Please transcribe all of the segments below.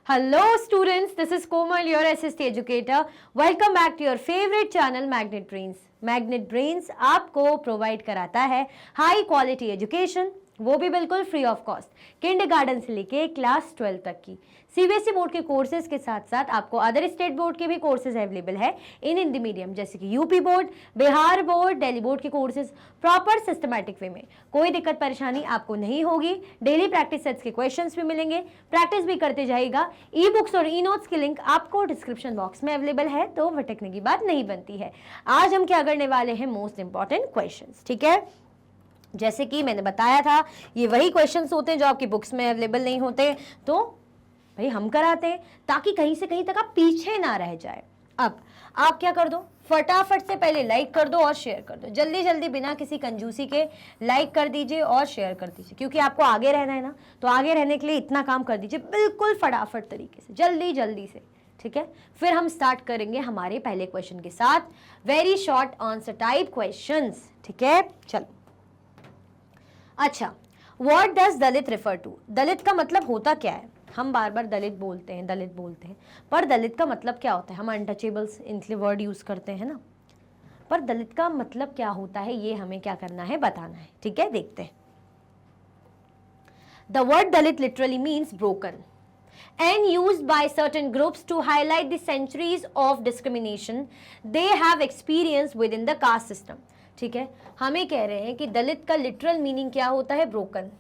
Hello students, this is Komal, your SST educator. Welcome back to your favorite channel Magnet Brains. Magnet Brains आपको provide कराता है high quality education, वो भी बिल्कुल free of cost, kindergarten से लेके class 12 तक की सीबीएसई बोर्ड के कोर्सेज के साथ साथ आपको अदर स्टेट बोर्ड के भी कोर्सेज अवेलेबल है इन हिंदी मीडियम, जैसे कि UP board, Bihar board, Delhi board के कोर्सेज प्रॉपर सिस्टमैटिक वे में। कोई दिक्कत परेशानी आपको नहीं होगी। डेली प्रैक्टिस सेट्स के क्वेश्चंस भी मिलेंगे, प्रैक्टिस भी करते जाइएगा। ई बुक्स और ई नोट्स की लिंक आपको डिस्क्रिप्शन बॉक्स में अवेलेबल है, तो भटकने की बात नहीं बनती है। आज हम क्या करने वाले हैं, मोस्ट इंपॉर्टेंट क्वेश्चंस, ठीक है। जैसे कि मैंने बताया था, ये वही क्वेश्चंस होते हैं जो आपकी बुक्स में अवेलेबल नहीं होते, तो भाई हम कराते हैं ताकि कहीं से कहीं तक आप पीछे ना रह जाए। अब आप क्या कर दो, फटाफट से पहले लाइक कर दो और शेयर कर दो, जल्दी जल्दी बिना किसी कंजूसी के लाइक कर दीजिए और शेयर कर दीजिए, क्योंकि आपको आगे रहना है ना, तो आगे रहने के लिए इतना काम कर दीजिए बिल्कुल फटाफट तरीके से, जल्दी जल्दी से, ठीक है। फिर हम स्टार्ट करेंगे हमारे पहले क्वेश्चन के साथ, very short answer type questions, ठीक है। चलो, अच्छा, what does Dalit refer to? Dalit का मतलब होता क्या है? हम बार बार दलित बोलते हैं, पर दलित का मतलब क्या होता है? हम अनटचेबल्स इनके वर्ड यूज करते हैं ना, पर दलित का मतलब क्या होता है ये हमें क्या करना है, बताना है, ठीक है। देखते हैं। The word Dalit literally means broken and used by certain groups to highlight the centuries of discrimination they have experienced within the caste system, ठीक है। हमें कह रहे हैं कि दलित का लिटरल मीनिंग क्या होता है, ब्रोकन।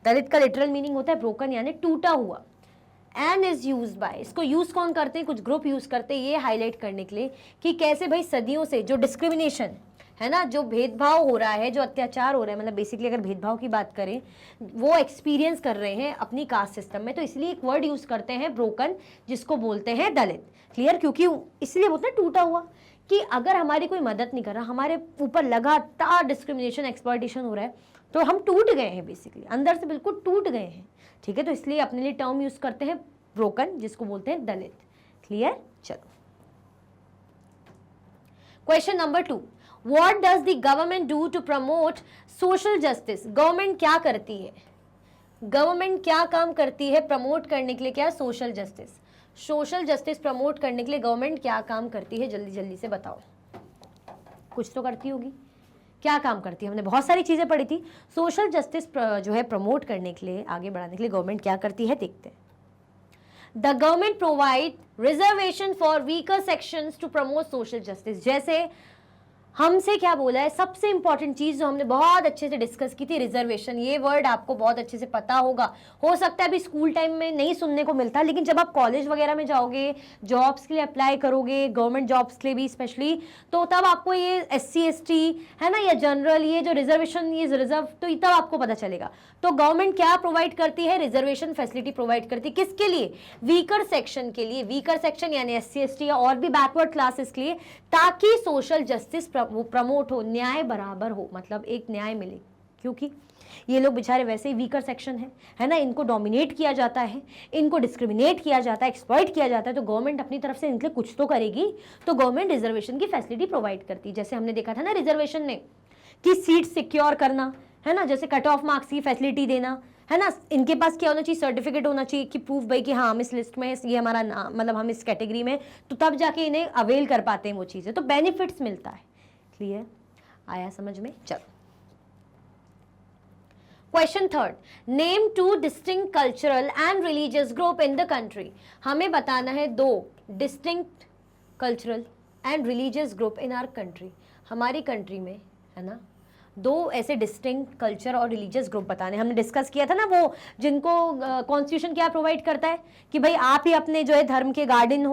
दलित का लिटरल मीनिंग होता है ब्रोकन, यानी टूटा हुआ। एंड इज यूज बाय, इसको यूज कौन करते हैं, कुछ ग्रुप यूज करते हैं ये हाईलाइट करने के लिए कि कैसे भाई सदियों से जो डिस्क्रिमिनेशन है ना, जो भेदभाव हो रहा है, जो अत्याचार हो रहा है, मतलब बेसिकली अगर भेदभाव की बात करें, वो एक्सपीरियंस कर रहे हैं अपनी कास्ट सिस्टम में, तो इसलिए एक वर्ड यूज करते हैं ब्रोकन, जिसको बोलते हैं दलित। क्लियर? क्योंकि इसलिए बोलते हैं टूटा हुआ, कि अगर हमारी कोई मदद नहीं कर रहा, हमारे ऊपर लगातार डिस्क्रिमिनेशन, एक्सप्लॉयटेशन हो रहा है, तो हम टूट गए हैं, बेसिकली अंदर से बिल्कुल टूट गए हैं, ठीक है। तो इसलिए अपने लिए टर्म यूज करते हैं ब्रोकन, जिसको बोलते हैं दलित। क्लियर? चलो, question number 2, what does the government do to promote social justice? Government क्या करती है, गवर्नमेंट क्या काम करती है प्रमोट करने के लिए? क्या? Social justice. Social justice promote करने के लिए गवर्नमेंट क्या काम करती है, जल्दी जल्दी से बताओ। कुछ तो करती होगी, क्या काम करती है? हमने बहुत सारी चीजें पढ़ी थी। सोशल जस्टिस जो है प्रमोट करने के लिए, आगे बढ़ाने के लिए गवर्नमेंट क्या करती है, देखते हैं। The government provide reservation for weaker sections to promote social justice. जैसे हमसे क्या बोला है, सबसे इंपॉर्टेंट चीज जो हमने बहुत अच्छे से डिस्कस की थी, रिजर्वेशन। ये वर्ड आपको बहुत अच्छे से पता होगा, हो सकता है अभी स्कूल टाइम में नहीं सुनने को मिलता, लेकिन जब आप कॉलेज वगैरह में जाओगे, जॉब्स के लिए अप्लाई करोगे, गवर्नमेंट जॉब्स के लिए भी स्पेशली, तो तब आपको ये SC ST है ना, या जनरल, ये जो रिजर्वेशन, ये रिजर्व, तो तब आपको पता चलेगा। तो गवर्नमेंट क्या प्रोवाइड करती है, रिजर्वेशन फैसिलिटी प्रोवाइड करती है। किसके लिए? वीकर सेक्शन के लिए। वीकर सेक्शन यानी SC ST या और भी बैकवर्ड क्लासेस के लिए, ताकि सोशल जस्टिस प्रमोट हो, न्याय बराबर हो, मतलब एक न्याय मिले, क्योंकि ये लोग बेचारे वैसे ही वीकर सेक्शन है ना, इनको डोमिनेट किया जाता है, इनको डिस्क्रिमिनेट किया जाता है, एक्सप्लॉइट किया जाता है, तो गवर्नमेंट अपनी तरफ से इनके लिए कुछ तो करेगी। तो गवर्नमेंट रिजर्वेशन की फैसिलिटी प्रोवाइड करती है। जैसे हमने देखा था ना रिजर्वेशन में, कि सीट सिक्योर करना है ना, जैसे कट ऑफ मार्क्स की फैसिलिटी देना है ना, इनके पास क्या होना चाहिए, सर्टिफिकेट होना चाहिए कि प्रूफ भाई कि हाँ हम इस लिस्ट में, ये हमारा नाम, मतलब हम इस कैटेगरी में, तो तब जाके इन्हें अवेल कर पाते हैं वो चीज़ें, तो बेनिफिट्स मिलता है। क्लियर? आया समझ में? चलो, question 3, name 2 distinct cultural and religious group in the country. हमें बताना है 2 distinct cultural and religious group in our country, हमारी कंट्री में, है ना, 2 ऐसे डिस्टिंक्ट कल्चर और रिलीजियस ग्रुप बताने। हमने डिस्कस किया था ना, वो जिनको कॉन्स्टिट्यूशन क्या प्रोवाइड करता है कि भाई आप ही अपने जो है धर्म के गार्जियन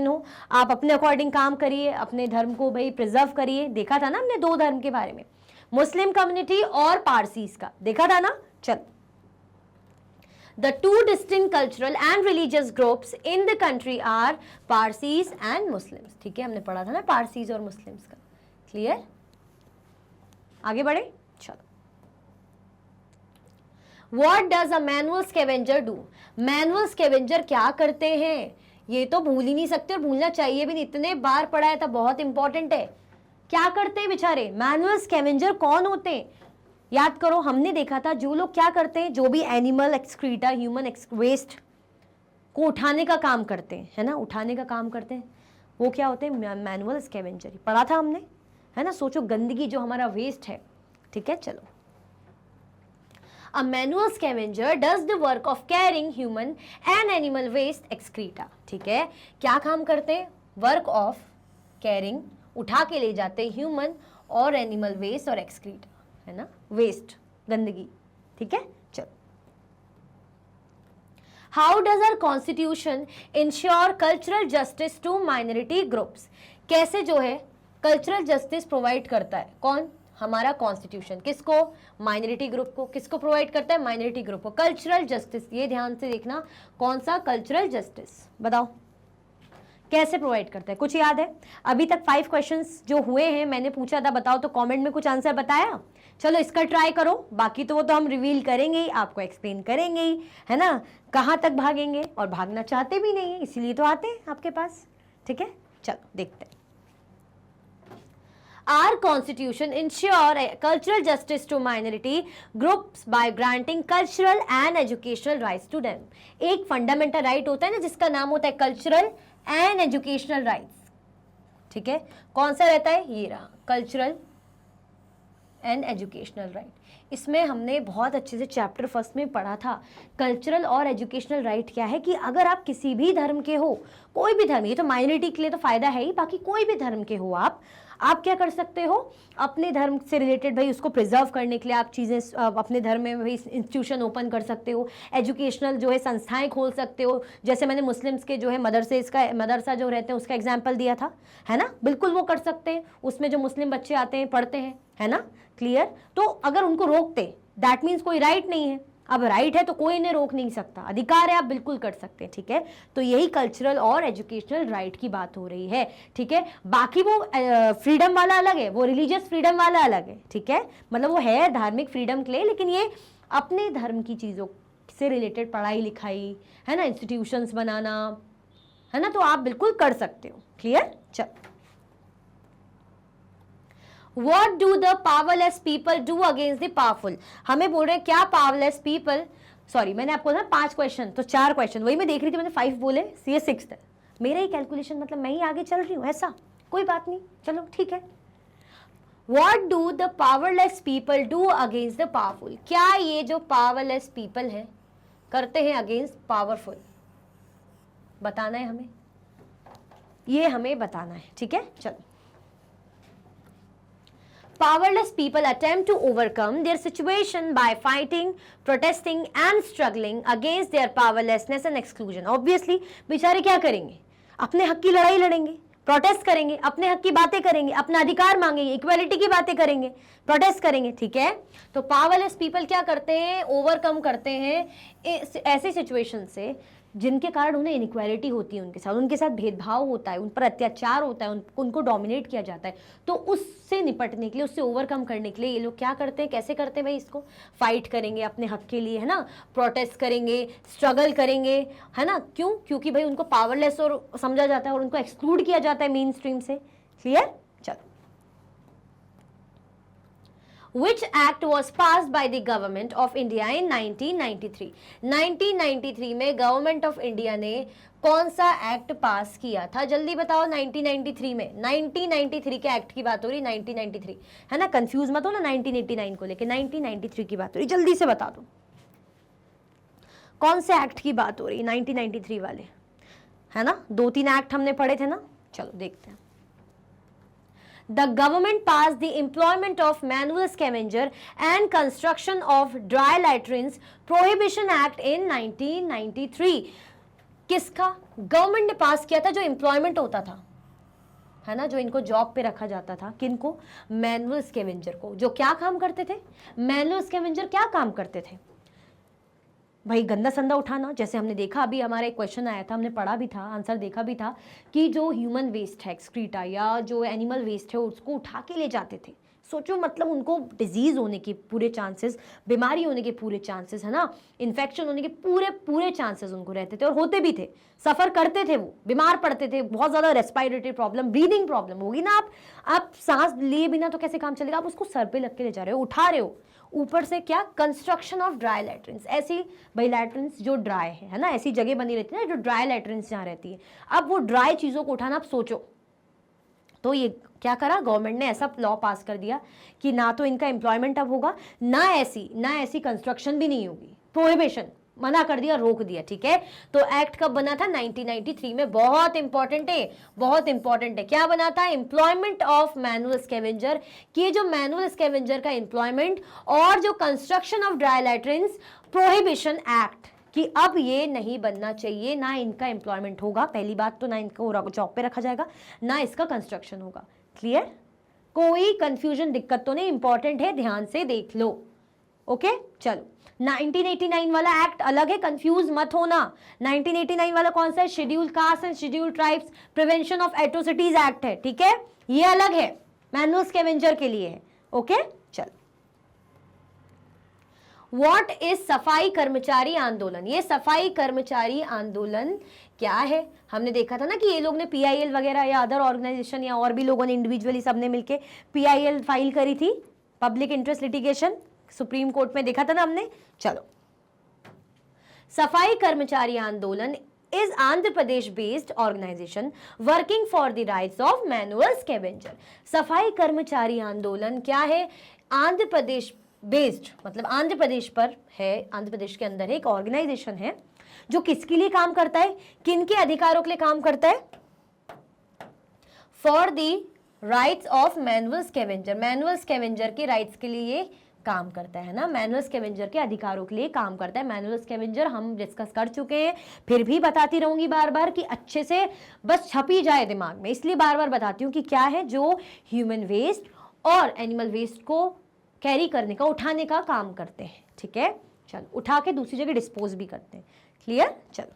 हो, आप अपने अकॉर्डिंग काम करिए, अपने धर्म को भाई प्रिजर्व करिए। देखा था ना हमने 2 धर्म के बारे में, मुस्लिम कम्युनिटी और पारसीज का, देखा था ना। चल, The 2 distinct cultural and religious groups in the country are Parsis and Muslims, ठीक है, हमने पढ़ा था ना पारसीज और मुस्लिम्स का। क्लियर? आगे बढ़े, चलो। What does a manual scavenger do? Manual scavenger क्या करते हैं, ये तो भूल ही नहीं सकते और भूलना चाहिए भी नहीं, इतने बार पढ़ाया था, बहुत इंपॉर्टेंट है। क्या करते हैं बेचारे मैनुअल स्कैवेंजर? कौन होते हैं? याद करो, हमने देखा था जो लोग क्या करते हैं, जो भी एनिमल एक्सक्रीटा, ह्यूमन वेस्ट को उठाने का काम करते हैं, है ना, उठाने का काम करते हैं, वो क्या होते हैं, मैनुअल स्कैवेंजर। पढ़ा था हमने, है ना। सोचो गंदगी जो हमारा वेस्ट है, ठीक है। चलो, a manual scavenger does the work of carrying human and animal waste excreta, ठीक है। क्या काम करते हैं, वर्क ऑफ कैरिंग, उठा के ले जाते हैं ह्यूमन और एनिमल वेस्ट और एक्सक्रीटा, है ना, वेस्ट, गंदगी, ठीक है। चलो, how does our constitution ensure cultural justice to minority groups, कैसे जो है कल्चरल जस्टिस प्रोवाइड करता है, कौन, हमारा कॉन्स्टिट्यूशन, किसको, माइनॉरिटी ग्रुप को। किसको प्रोवाइड करता है, माइनॉरिटी ग्रुप को, कल्चरल जस्टिस। ये ध्यान से देखना, कौन सा, कल्चरल जस्टिस, बताओ कैसे प्रोवाइड करता है, कुछ याद है। अभी तक 5 क्वेश्चंस जो हुए हैं मैंने पूछा था, बताओ तो कमेंट में कुछ आंसर बताया। चलो इसका ट्राई करो, बाकी तो वो तो हम रिवील करेंगे ही, आपको एक्सप्लेन करेंगे ही, है ना। कहाँ तक भागेंगे, और भागना चाहते भी नहीं है, इसीलिए तो आते हैं आपके पास, ठीक है। चलो देखते हैं। Our constitution ensure cultural justice to minority groups by granting cultural and educational rights to them. एक फंडामेंटल राइट होता है ना जिसका नाम होता है कल्चरल एंड एजुकेशनल राइट्स, ठीक है। कौन सा रहता है, ये रहा, कल्चरल एंड एजुकेशनल राइट। इसमें हमने बहुत अच्छे से चैप्टर फर्स्ट में पढ़ा था, कल्चरल और एजुकेशनल राइट क्या है, कि अगर आप किसी भी धर्म के हो, कोई भी धर्म, ये तो माइनॉरिटी के लिए तो फायदा है ही, बाकी कोई भी धर्म के हो आप क्या कर सकते हो, अपने धर्म से रिलेटेड भाई उसको प्रिजर्व करने के लिए आप चीज़ें अपने धर्म में भाई इंस्टीट्यूशन ओपन कर सकते हो, एजुकेशनल जो है संस्थाएं खोल सकते हो। जैसे मैंने मुस्लिम्स के जो है मदरसा जो रहते हैं उसका एग्जाम्पल दिया था, है ना, बिल्कुल वो कर सकते हैं। उसमें जो मुस्लिम बच्चे आते हैं पढ़ते हैं, है ना, क्लियर। तो अगर उनको रोकते, दैट मीन्स कोई राइट नहीं है, अब राइट है तो कोई इन्हें रोक नहीं सकता, अधिकार है, आप बिल्कुल कर सकते हैं, ठीक है। तो यही कल्चरल और एजुकेशनल राइट की बात हो रही है, ठीक है। बाकी वो फ्रीडम वाला अलग है, वो रिलीजियस फ्रीडम वाला अलग है, ठीक है। मतलब वो है धार्मिक फ्रीडम के लिए, लेकिन ये अपने धर्म की चीज़ों से रिलेटेड पढ़ाई लिखाई, है ना, इंस्टीट्यूशंस बनाना, है ना, तो आप बिल्कुल कर सकते हो, क्लियर। चलो, What do the powerless people do against the powerful? हमें बोल रहे हैं क्या powerless people, सॉरी मैंने आपको ना 5 क्वेश्चन, तो 4 क्वेश्चन, वही मैं देख रही थी, मैंने 5 बोले, ये 6th है, मेरा ही कैलकुलेशन, मतलब मैं ही आगे चल रही हूँ, ऐसा कोई बात नहीं, चलो ठीक है। What do the powerless people do against the powerful? क्या ये जो powerless people है करते हैं against powerful, बताना है हमें, ये हमें बताना है, ठीक है। चलो, powerless people attempt to overcome their situation by fighting, protesting and struggling against their powerlessness and exclusion. Obviously, बेचारे क्या करेंगे, अपने हक की लड़ाई लड़ेंगे, प्रोटेस्ट करेंगे, अपने हक की बातें करेंगे, अपना अधिकार मांगेंगे, इक्वालिटी की बातें करेंगे, प्रोटेस्ट करेंगे, ठीक है। तो पावरलेस पीपल क्या करते हैं, ओवरकम करते हैं ऐसी सिचुएशन से जिनके कारण उन्हें इनइक्वालिटी होती है, उनके साथ भेदभाव होता है, उन पर अत्याचार होता है, उनको डोमिनेट किया जाता है। तो उससे निपटने के लिए, उससे ओवरकम करने के लिए ये लोग क्या करते हैं, कैसे करते हैं भाई, इसको फाइट करेंगे अपने हक के लिए, है ना, प्रोटेस्ट करेंगे, स्ट्रगल करेंगे, है ना। क्यों, क्योंकि भाई उनको पावरलेस और समझा जाता है और उनको एक्सक्लूड किया जाता है मेन स्ट्रीम से, क्लियर। चलो, Which act was passed by the government of India in 1993? 1993 में गवर्नमेंट ऑफ इंडिया ने कौन सा एक्ट पास किया था, जल्दी बताओ। 1993 में, 1993 के एक्ट की बात हो रही, 1993, है ना, कंफ्यूज मत हो ना 1989 को लेके, 1993 की बात हो रही, जल्दी से बता दो कौन से एक्ट की बात हो रही, 1993 वाले, है ना। 2-3 एक्ट हमने पढ़े थे ना, चलो देखते हैं। The government passed the Employment of Manual Scavenger and Construction of Dry Latrines Prohibition Act in 1993. किसका गवर्नमेंट ने पास किया था, जो एम्प्लॉयमेंट होता था, है ना, जो इनको जॉब पे रखा जाता था, किनको, मैनुअल स्कैवेंजर को। जो क्या काम करते थे, मैनुअल स्कैवेंजर क्या काम करते थे भाई, गंदा संदा उठाना। जैसे हमने देखा, अभी हमारा एक क्वेश्चन आया था, हमने पढ़ा भी था, आंसर देखा भी था, कि जो ह्यूमन वेस्ट है, एक्सक्रीटा या जो एनिमल वेस्ट है, उसको उठा के ले जाते थे। सोचो, मतलब उनको डिजीज होने के पूरे चांसेस, बीमारी होने के पूरे चांसेस, है ना, इन्फेक्शन होने के पूरे चांसेस उनको रहते थे, और होते भी थे, सफ़र करते थे, वो बीमार पड़ते थे, बहुत ज़्यादा रेस्पिरेटरी प्रॉब्लम, ब्रीदिंग प्रॉब्लम होगी ना, आप सांस लिए बिना तो कैसे काम चलेगा। आप उसको सर पे लग के ले जा रहे हो, ऊपर से क्या, कंस्ट्रक्शन ऑफ ड्राई लैट्रिन्स, ऐसी भाई लैट्रिन्स जो ड्राई है ना, ऐसी जगह बनी रहती है ना जो ड्राई लैट्रिन्स जहाँ रहती है। अब वो ड्राई चीज़ों को उठाना, आप सोचो, तो ये क्या करा गवर्नमेंट ने, ऐसा लॉ पास कर दिया कि ना तो इनका एम्प्लॉयमेंट अब होगा, ना ऐसी कंस्ट्रक्शन भी नहीं होगी, प्रोहिबिशन, मना कर दिया, रोक दिया, ठीक है। तो एक्ट कब बना था, 1993 में। बहुत इंपॉर्टेंट है, बहुत इंपॉर्टेंट है। क्या बना था, एम्प्लॉयमेंट ऑफ मैनुअल स्कैवेंजर, कि जो मैनुअल स्कैवेंजर का एम्प्लॉयमेंट और जो construction of dry latrines prohibition act, कि अब ये नहीं बनना चाहिए, ना इनका एम्प्लॉयमेंट होगा, पहली बात तो ना इनको जॉब पे रखा जाएगा, ना इसका कंस्ट्रक्शन होगा। क्लियर, कोई कंफ्यूजन दिक्कत तो नहीं, इंपॉर्टेंट है, ध्यान से देख लो। ओके चलो, 1989 वाला एक्ट अलग है, कंफ्यूज मत होना। 1989 वाला कौन सा है, schedule caste and schedule tribes prevention of atrocities act है, ठीक है, ये अलग है, मैनुअल स्कैवेंजर के लिए है। ओके चलो, व्हाट इज सफाई कर्मचारी आंदोलन, ये सफाई कर्मचारी आंदोलन क्या है, हमने देखा था ना कि ये लोग ने PIL वगैरह या अदर ऑर्गेनाइजेशन या और भी लोगों ने इंडिविजुअली सबने मिलके PIL फाइल करी थी, public interest litigation, supreme court में देखा था ना हमने। चलो, सफाई कर्मचारी आंदोलन is Andhra Pradesh based organization working for the rights of manual scavenger। सफाई कर्मचारी आंदोलन क्या है, आंध्र प्रदेश बेस्ड, मतलब आंध्र प्रदेश पर है, आंध्र प्रदेश के अंदर एक ऑर्गेनाइजेशन है जो किसके लिए काम करता है, किन के अधिकारों के लिए काम करता है, for the rights of manual scavenger, manual scavenger के राइट्स के लिए काम करता है ना, मैनुअल स्कैवेंजर के अधिकारों के लिए काम करता है। मैनुअल स्कैवेंजर हम डिस्कस कर चुके हैं, फिर भी बताती रहूंगी बार बार कि अच्छे से बस छपी जाए दिमाग में, इसलिए बार बार बताती हूँ कि क्या है, जो ह्यूमन वेस्ट और एनिमल वेस्ट को कैरी करने का, उठाने का काम करते हैं, ठीक है। चलो, उठा के दूसरी जगह डिस्पोज भी करते हैं। क्लियर, चलो,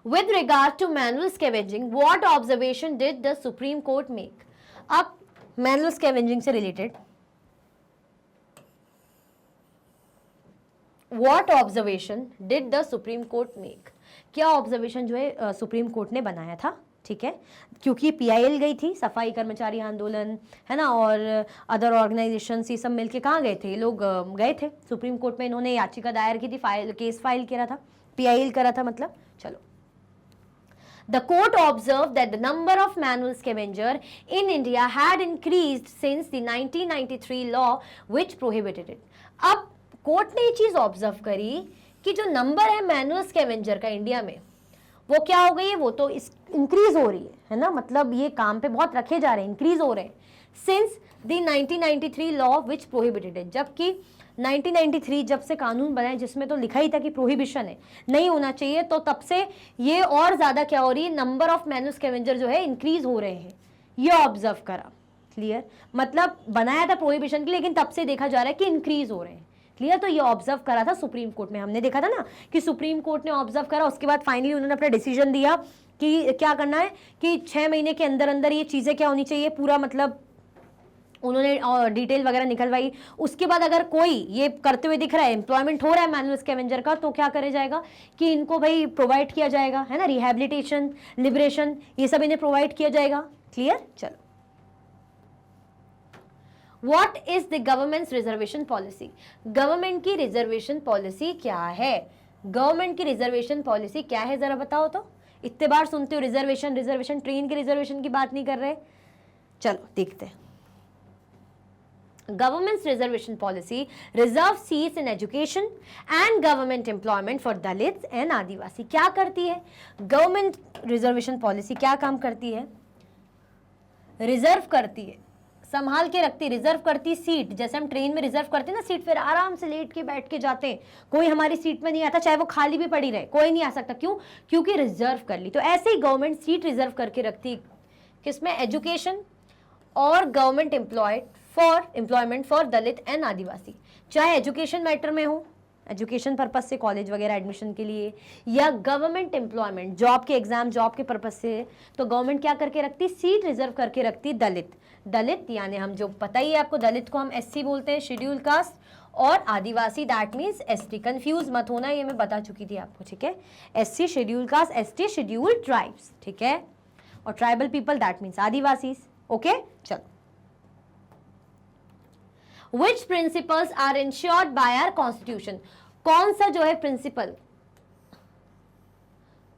with regard to manual scavenging, what observation did the Supreme Court make? अब मैनुअल स्कैवेंजिंग से related what observation did the supreme court make, क्या ऑब्जर्वेशन जो है सुप्रीम कोर्ट ने बनाया था, ठीक है, क्योंकि PIL गई थी, सफाई कर्मचारी आंदोलन है ना, और अदर ऑर्गेनाइजेशन ये सब मिलके कहाँ गए थे, लोग गए थे सुप्रीम कोर्ट में, इन्होंने याचिका दायर की थी, केस फाइल करा था, PIL करा था मतलब। चलो, the court observed that the number of manual scavenger in India had increased since the 1993 law which prohibited it। अब कोर्ट ने ये चीज ऑब्जर्व करी कि जो नंबर है मैनुअल स्कैवेंजर का इंडिया में, वो क्या हो गई है, वो तो इंक्रीज हो रही है ना, मतलब ये काम पे बहुत रखे जा रहे हैं, इंक्रीज हो रहे हैं, since the 1993 law which prohibited it, जबकि 1993 जब से कानून बनाए जिसमें तो लिखा ही था कि प्रोहिबिशन है, नहीं होना चाहिए, तो तब से ये और ज्यादा क्या हो रही है, नंबर ऑफ मैनुअल स्कैवेंजर जो है इंक्रीज हो रहे हैं, ये ऑब्जर्व करा। क्लियर, मतलब बनाया था प्रोहिबिशन के, लेकिन तब से देखा जा रहा है कि इंक्रीज हो रहे हैं। क्लियर, तो ये ऑब्जर्व करा था सुप्रीम कोर्ट में, हमने देखा था ना कि सुप्रीम कोर्ट ने ऑब्जर्व करा, उसके बाद फाइनली उन्होंने अपना डिसीजन दिया कि क्या करना है, कि 6 महीने के अंदर अंदर ये चीजें क्या होनी चाहिए, पूरा मतलब उन्होंने डिटेल वगैरह निकलवाई। उसके बाद अगर कोई ये करते हुए दिख रहा है, एम्प्लॉयमेंट हो रहा है मैनुअल स्कैवेंजर का, तो क्या करे जाएगा कि इनको भाई प्रोवाइड किया जाएगा, है ना, रिहैबिलिटेशन, लिबरेशन, ये सब इन्हें प्रोवाइड किया जाएगा। क्लियर, चलो, what is the governments reservation policy, government की रिजर्वेशन पॉलिसी क्या है, गवर्नमेंट की रिजर्वेशन पॉलिसी क्या है, जरा बताओ तो। इतने बार सुनते हो रिजर्वेशन रिजर्वेशन, ट्रेन के रिजर्वेशन की बात नहीं कर रहे। चलो देखते हैं, government's reservation policy reserve seats in education and government employment for dalits and आदिवासी। क्या करती है गवर्नमेंट रिजर्वेशन पॉलिसी, क्या काम करती है, रिजर्व करती है, संभाल के रखती, रिजर्व करती सीट, जैसे हम ट्रेन में रिजर्व करते हैं ना सीट, फिर आराम से लेट के बैठ के जाते हैं, कोई हमारी सीट में नहीं आता, चाहे वो खाली भी पड़ी रहे, कोई नहीं आ सकता, क्यों, क्योंकि रिजर्व कर ली। तो ऐसे ही गवर्नमेंट सीट रिजर्व करके रखती, किसमें, एजुकेशन और government employment for Dalit and Adivasi, चाहे एजुकेशन मैटर में हो, एजुकेशन पर्पज से कॉलेज वगैरह एडमिशन के लिए, या गवर्नमेंट एम्प्लॉयमेंट, जॉब के एग्जाम, जॉब के पर्पज से, तो गवर्नमेंट क्या करके रखती, सीट रिजर्व करके रखती दलित, दलित यानी हम जो पता ही है आपको, दलित को हम SC बोलते हैं, शेड्यूल कास्ट, और आदिवासी दैट मीन्स ST, कंफ्यूज मत होना, ये मैं बता चुकी थी आपको, ठीक है, SC schedule caste, ST schedule tribes, ठीक है, और tribal people that means Adivasi. Okay, चलो, which principles are ensured by our constitution, कौन सा जो है प्रिंसिपल,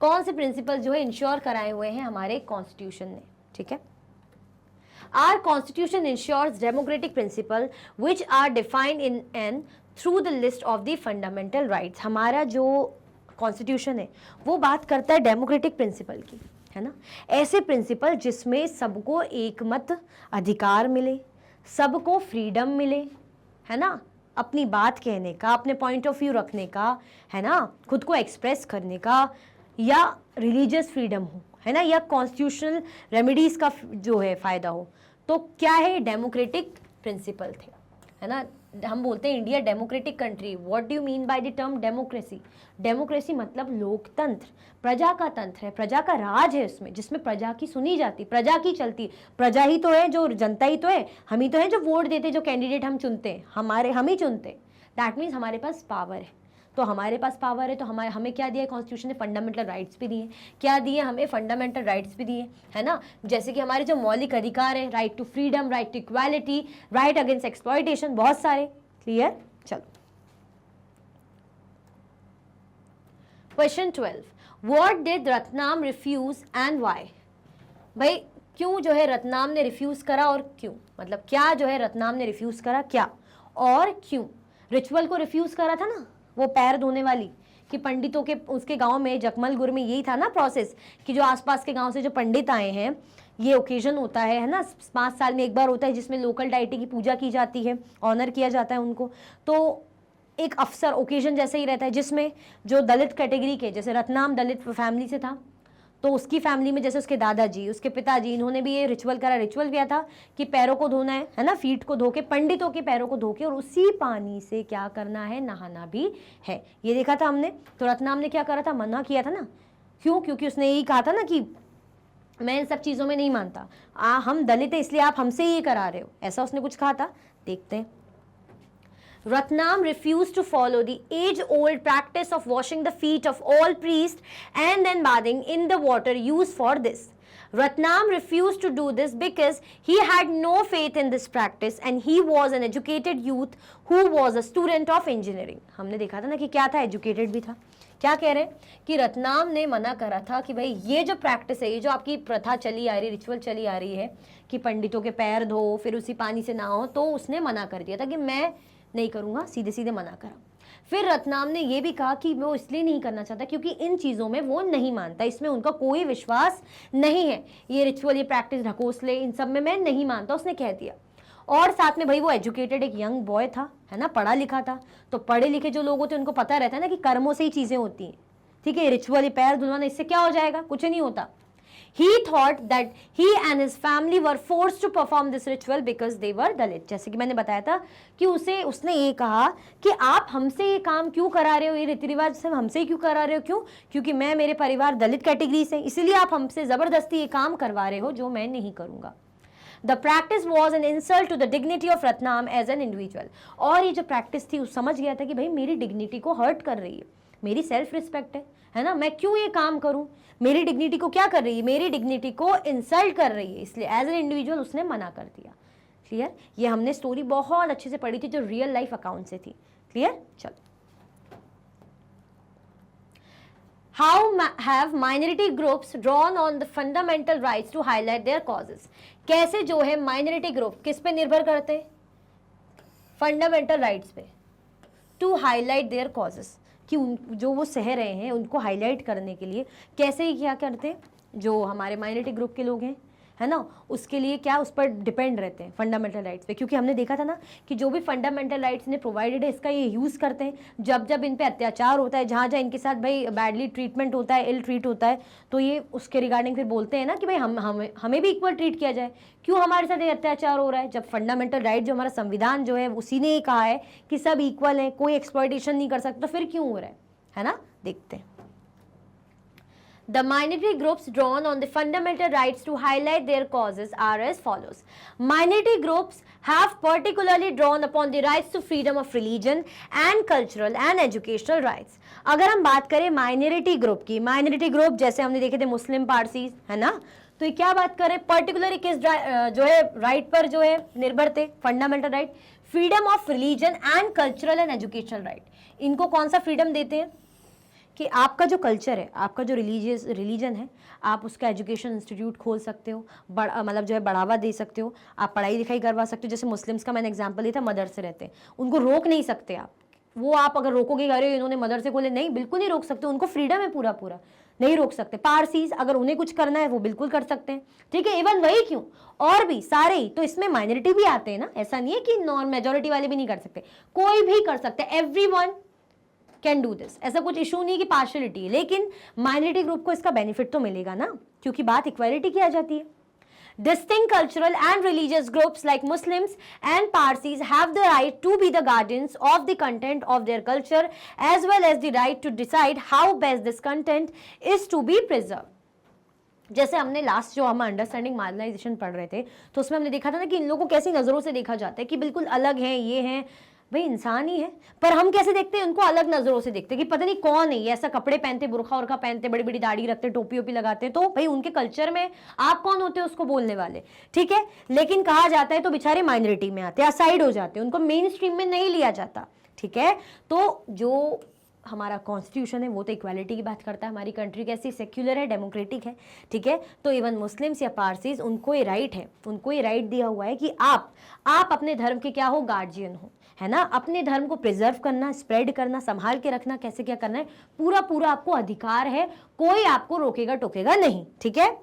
कौन से प्रिंसिपल जो है इंश्योर कराए हुए हैं हमारे कॉन्स्टिट्यूशन ने, ठीक है। Our constitution ensures democratic principle which are defined in and through the list of the fundamental rights। हमारा जो कॉन्स्टिट्यूशन है वो बात करता है डेमोक्रेटिक प्रिंसिपल की, है ना, ऐसे प्रिंसिपल जिसमें सबको एकमत अधिकार मिले, सबको फ्रीडम मिले, है ना, अपनी बात कहने का, अपने पॉइंट ऑफ व्यू रखने का, है ना, खुद को एक्सप्रेस करने का, या रिलीजियस फ्रीडम हो, है ना, या कॉन्स्टिट्यूशनल रेमेडीज का जो है फायदा हो। तो क्या है, डेमोक्रेटिक प्रिंसिपल थे, है ना। हम बोलते हैं India democratic country. What do you mean by the term democracy? Democracy मतलब लोकतंत्र, प्रजा का तंत्र है, प्रजा का राज है उसमें, जिसमें प्रजा की सुनी जाती, प्रजा की चलती, प्रजा ही तो है, जो जनता ही तो है, हम ही तो है जो वोट देते, जो कैंडिडेट हम चुनते हैं, हम ही चुनते। दैट मीन्स हमारे पास पावर है। तो हमारे पास पावर है तो हमें क्या दिया है कॉन्स्टिट्यूशन ने? फंडामेंटल राइट्स भी दिए। क्या दिए हमें? फंडामेंटल राइट्स भी दिए, है ना। जैसे कि हमारे जो मौलिक अधिकार है, right to freedom, right to equality, right against exploitation, बहुत सारे। क्लियर? चलो question 12, what did Ratnam refuse and why? भाई क्यों जो है रत्नाम ने रिफ्यूज करा और क्यों? मतलब क्या जो है रत्नाम ने रिफ्यूज करा, क्या और क्यों? रिचुअल को रिफ्यूज करा था ना, वो पैर धोने वाली, कि पंडितों के उसके गांव में जकमलगुर में यही था ना प्रोसेस, कि जो आसपास के गांव से जो पंडित आए हैं, ये ओकेजन होता है ना, 5 साल में एक बार होता है, जिसमें लोकल डाइटी की पूजा की जाती है, ऑनर किया जाता है उनको। तो एक अवसर, ओकेजन जैसे ही रहता है, जिसमें जो दलित कैटेगरी के, जैसे रत्नाम दलित फैमिली से था, तो उसकी फैमिली में जैसे उसके दादाजी, उसके पिताजी, इन्होंने भी ये रिचुअल करा। रिचुअल क्या था कि पैरों को धोना है ना, फीट को धो के, पंडितों के पैरों को धो के, और उसी पानी से क्या करना है, नहाना भी है। ये देखा था हमने। तो रत्नाम ने क्या करा था? मना किया था ना। क्यों? क्योंकि उसने यही कहा था ना कि मैं इन सब चीज़ों में नहीं मानता, हम दलित है इसलिए आप हमसे ये करा रहे हो, ऐसा उसने कुछ कहा था। देखते हैं। Ratnam refused to follow the age-old practice of washing the feet of all priests and then bathing in the water used for this. Ratnam refused to do this because he had no faith in this practice and he was an educated youth who was a student of engineering. हमने देखा था ना कि क्या था, educated भी था। क्या कह रहे हैं कि रत्नाम ने मना करा था कि भाई ये जो प्रैक्टिस है, ये जो आपकी प्रथा चली आ रही, रिचुअल चली आ रही है कि पंडितों के पैर धो फिर उसी पानी से नहाओ, तो उसने मना कर दिया था कि मैं नहीं करूंगा, सीधे सीधे मना करा। फिर रत्नाम ने ये भी कहा कि वो इसलिए नहीं करना चाहता क्योंकि इन चीज़ों में वो नहीं मानता, इसमें उनका कोई विश्वास नहीं है, ये रिचुअल, ये प्रैक्टिस, ढकोसले, इन सब में मैं नहीं मानता, उसने कह दिया। और साथ में भाई वो एजुकेटेड एक यंग बॉय था, है ना, पढ़ा लिखा था। तो पढ़े लिखे जो लोग होते हैं उनको पता रहता है ना कि कर्मों से ही चीज़ें होती हैं, ठीक है। रिचुअल, पैर धुलवाना, इससे क्या हो जाएगा? कुछ नहीं होता। He thought that he and his family were forced to perform this ritual because they were Dalit। जैसे कि मैंने बताया था कि उसने ये कहा कि आप हमसे ये काम क्यों करा रहे हो, ये रीति रिवाज से हमसे ही क्यों करा रहे हो? क्यों? क्योंकि मेरे परिवार दलित कैटेगरी से, इसीलिए आप हमसे जबरदस्ती ये काम करवा रहे हो जो मैं नहीं करूंगा। The practice was an insult to the dignity of Ratnam as an individual। और ये जो प्रैक्टिस थी, समझ गया था कि भाई मेरी डिग्निटी को हर्ट कर रही है, मेरी सेल्फ रिस्पेक्ट है ना, मैं क्यों ये काम करूं, मेरी डिग्निटी को क्या कर रही है, मेरी डिग्निटी को इंसल्ट कर रही है, इसलिए एज एन इंडिविजुअल उसने मना कर दिया। क्लियर? ये हमने स्टोरी बहुत अच्छे से पढ़ी थी जो रियल लाइफ अकाउंट से थी। क्लियर? चलो, how have minority groups drawn on the fundamental rights to highlight their causes? कैसे जो है माइनॉरिटी ग्रुप किस पे निर्भर करते हैं? फंडामेंटल राइट्स पे, टू हाईलाइट देयर कॉजेस, कि जो वो सह रहे हैं उनको हाईलाइट करने के लिए कैसे ही क्या करते हैं, जो हमारे माइनॉरिटी ग्रुप के लोग हैं, है ना, उसके लिए क्या उस पर डिपेंड रहते हैं फंडामेंटल राइट्स पे। क्योंकि हमने देखा था ना कि जो भी फंडामेंटल राइट्स ने प्रोवाइडेड है, इसका ये यूज़ करते हैं जब जब इन पे अत्याचार होता है, जहाँ जहाँ इनके साथ भाई बैडली ट्रीटमेंट होता है, इल ट्रीट होता है, तो ये उसके रिगार्डिंग फिर बोलते हैं ना कि भाई हमें भी इक्वल ट्रीट किया जाए। क्यों हमारे साथ ये अत्याचार हो रहा है? जब फंडामेंटल राइट जो हमारा संविधान जो है उसी ने कहा है कि सब इक्वल हैं, कोई एक्सप्लॉयटेशन नहीं कर सकता, तो फिर क्यों हो रहा है ना? देखते हैं। The minority groups drawn on the fundamental rights to highlight their causes are as follows. Minority groups have particularly drawn upon the rights to freedom of religion and cultural and educational rights. अगर हम बात करें minority group की, minority group जैसे हमने देखे थे मुस्लिम पारसी, है ना, तो ये क्या बात करें, पर्टिकुलरली किस जो है राइट पर जो है निर्भर थे? Fundamental right, freedom of religion and cultural and educational right. इनको कौन सा फ्रीडम देते हैं कि आपका जो कल्चर है, आपका जो रिलीजन है, आप उसका एजुकेशन इंस्टीट्यूट खोल सकते हो, मतलब जो है बढ़ावा दे सकते हो, आप पढ़ाई लिखाई करवा सकते हो। जैसे मुस्लिम्स का मैंने एग्जांपल दिया था, मदरसे रहते हैं, उनको रोक नहीं सकते आप। वो आप अगर रोकोगे, अरे इन्होंने मदरसे खोले, नहीं, बिल्कुल नहीं रोक सकते, उनको फ्रीडम है पूरा पूरा, नहीं रोक सकते। पारसीज अगर उन्हें कुछ करना है वो बिल्कुल कर सकते हैं, ठीक है। इवन वही क्यों, और भी सारे ही, तो इसमें माइनॉरिटी भी आते हैं ना, ऐसा नहीं है कि नॉन मेजोरिटी वाले भी नहीं कर सकते, कोई भी कर सकते हैं, एवरीवन कैन डू दिस। ऐसा कुछ इशू नहीं कि पार्शियलिटी है, लेकिन माइनॉरिटी ग्रुप को इसका बेनिफिट तो मिलेगा ना, क्योंकि बात इक्वालिटी की आ जाती है। Distinct cultural and religious groups like Muslims and Parsis have the right to be the guardians of the content of their culture as well as the right to decide how best this content is to be preserved. जैसे हमने last जो हम understanding marginalisation पढ़ रहे थे, तो उसमें हमने देखा था ना कि इन लोगों को कैसी नज़रों से देखा जाता है कि बिल्कुल अलग हैं, ये हैं, भाई इंसान ही है, पर हम कैसे देखते हैं उनको, अलग नजरों से देखते हैं कि पता नहीं कौन है ये, ऐसा कपड़े पहनते, बुरखा उरखा पहनते, बड़ी बड़ी दाढ़ी रखते, टोपी ओपी लगाते, तो भाई उनके कल्चर में आप कौन होते हैं उसको बोलने वाले, ठीक है। लेकिन कहा जाता है तो बेचारे माइनॉरिटी में आते हैं, असाइड हो जाते हैं, उनको मेन स्ट्रीम में नहीं लिया जाता, ठीक है। तो जो हमारा कॉन्स्टिट्यूशन है वो तो इक्वालिटी की बात करता है, हमारी कंट्री कैसी सेक्युलर है, डेमोक्रेटिक है, ठीक है। तो इवन मुस्लिम्स या पारसीज, उनको ये राइट है, उनको ये राइट दिया हुआ है कि आप अपने धर्म के क्या हो, गार्जियन हो, है ना। अपने धर्म को प्रिजर्व करना, स्प्रेड करना, संभाल के रखना, कैसे क्या करना है, पूरा पूरा आपको अधिकार है, कोई आपको रोकेगा टोकेगा नहीं, ठीक है।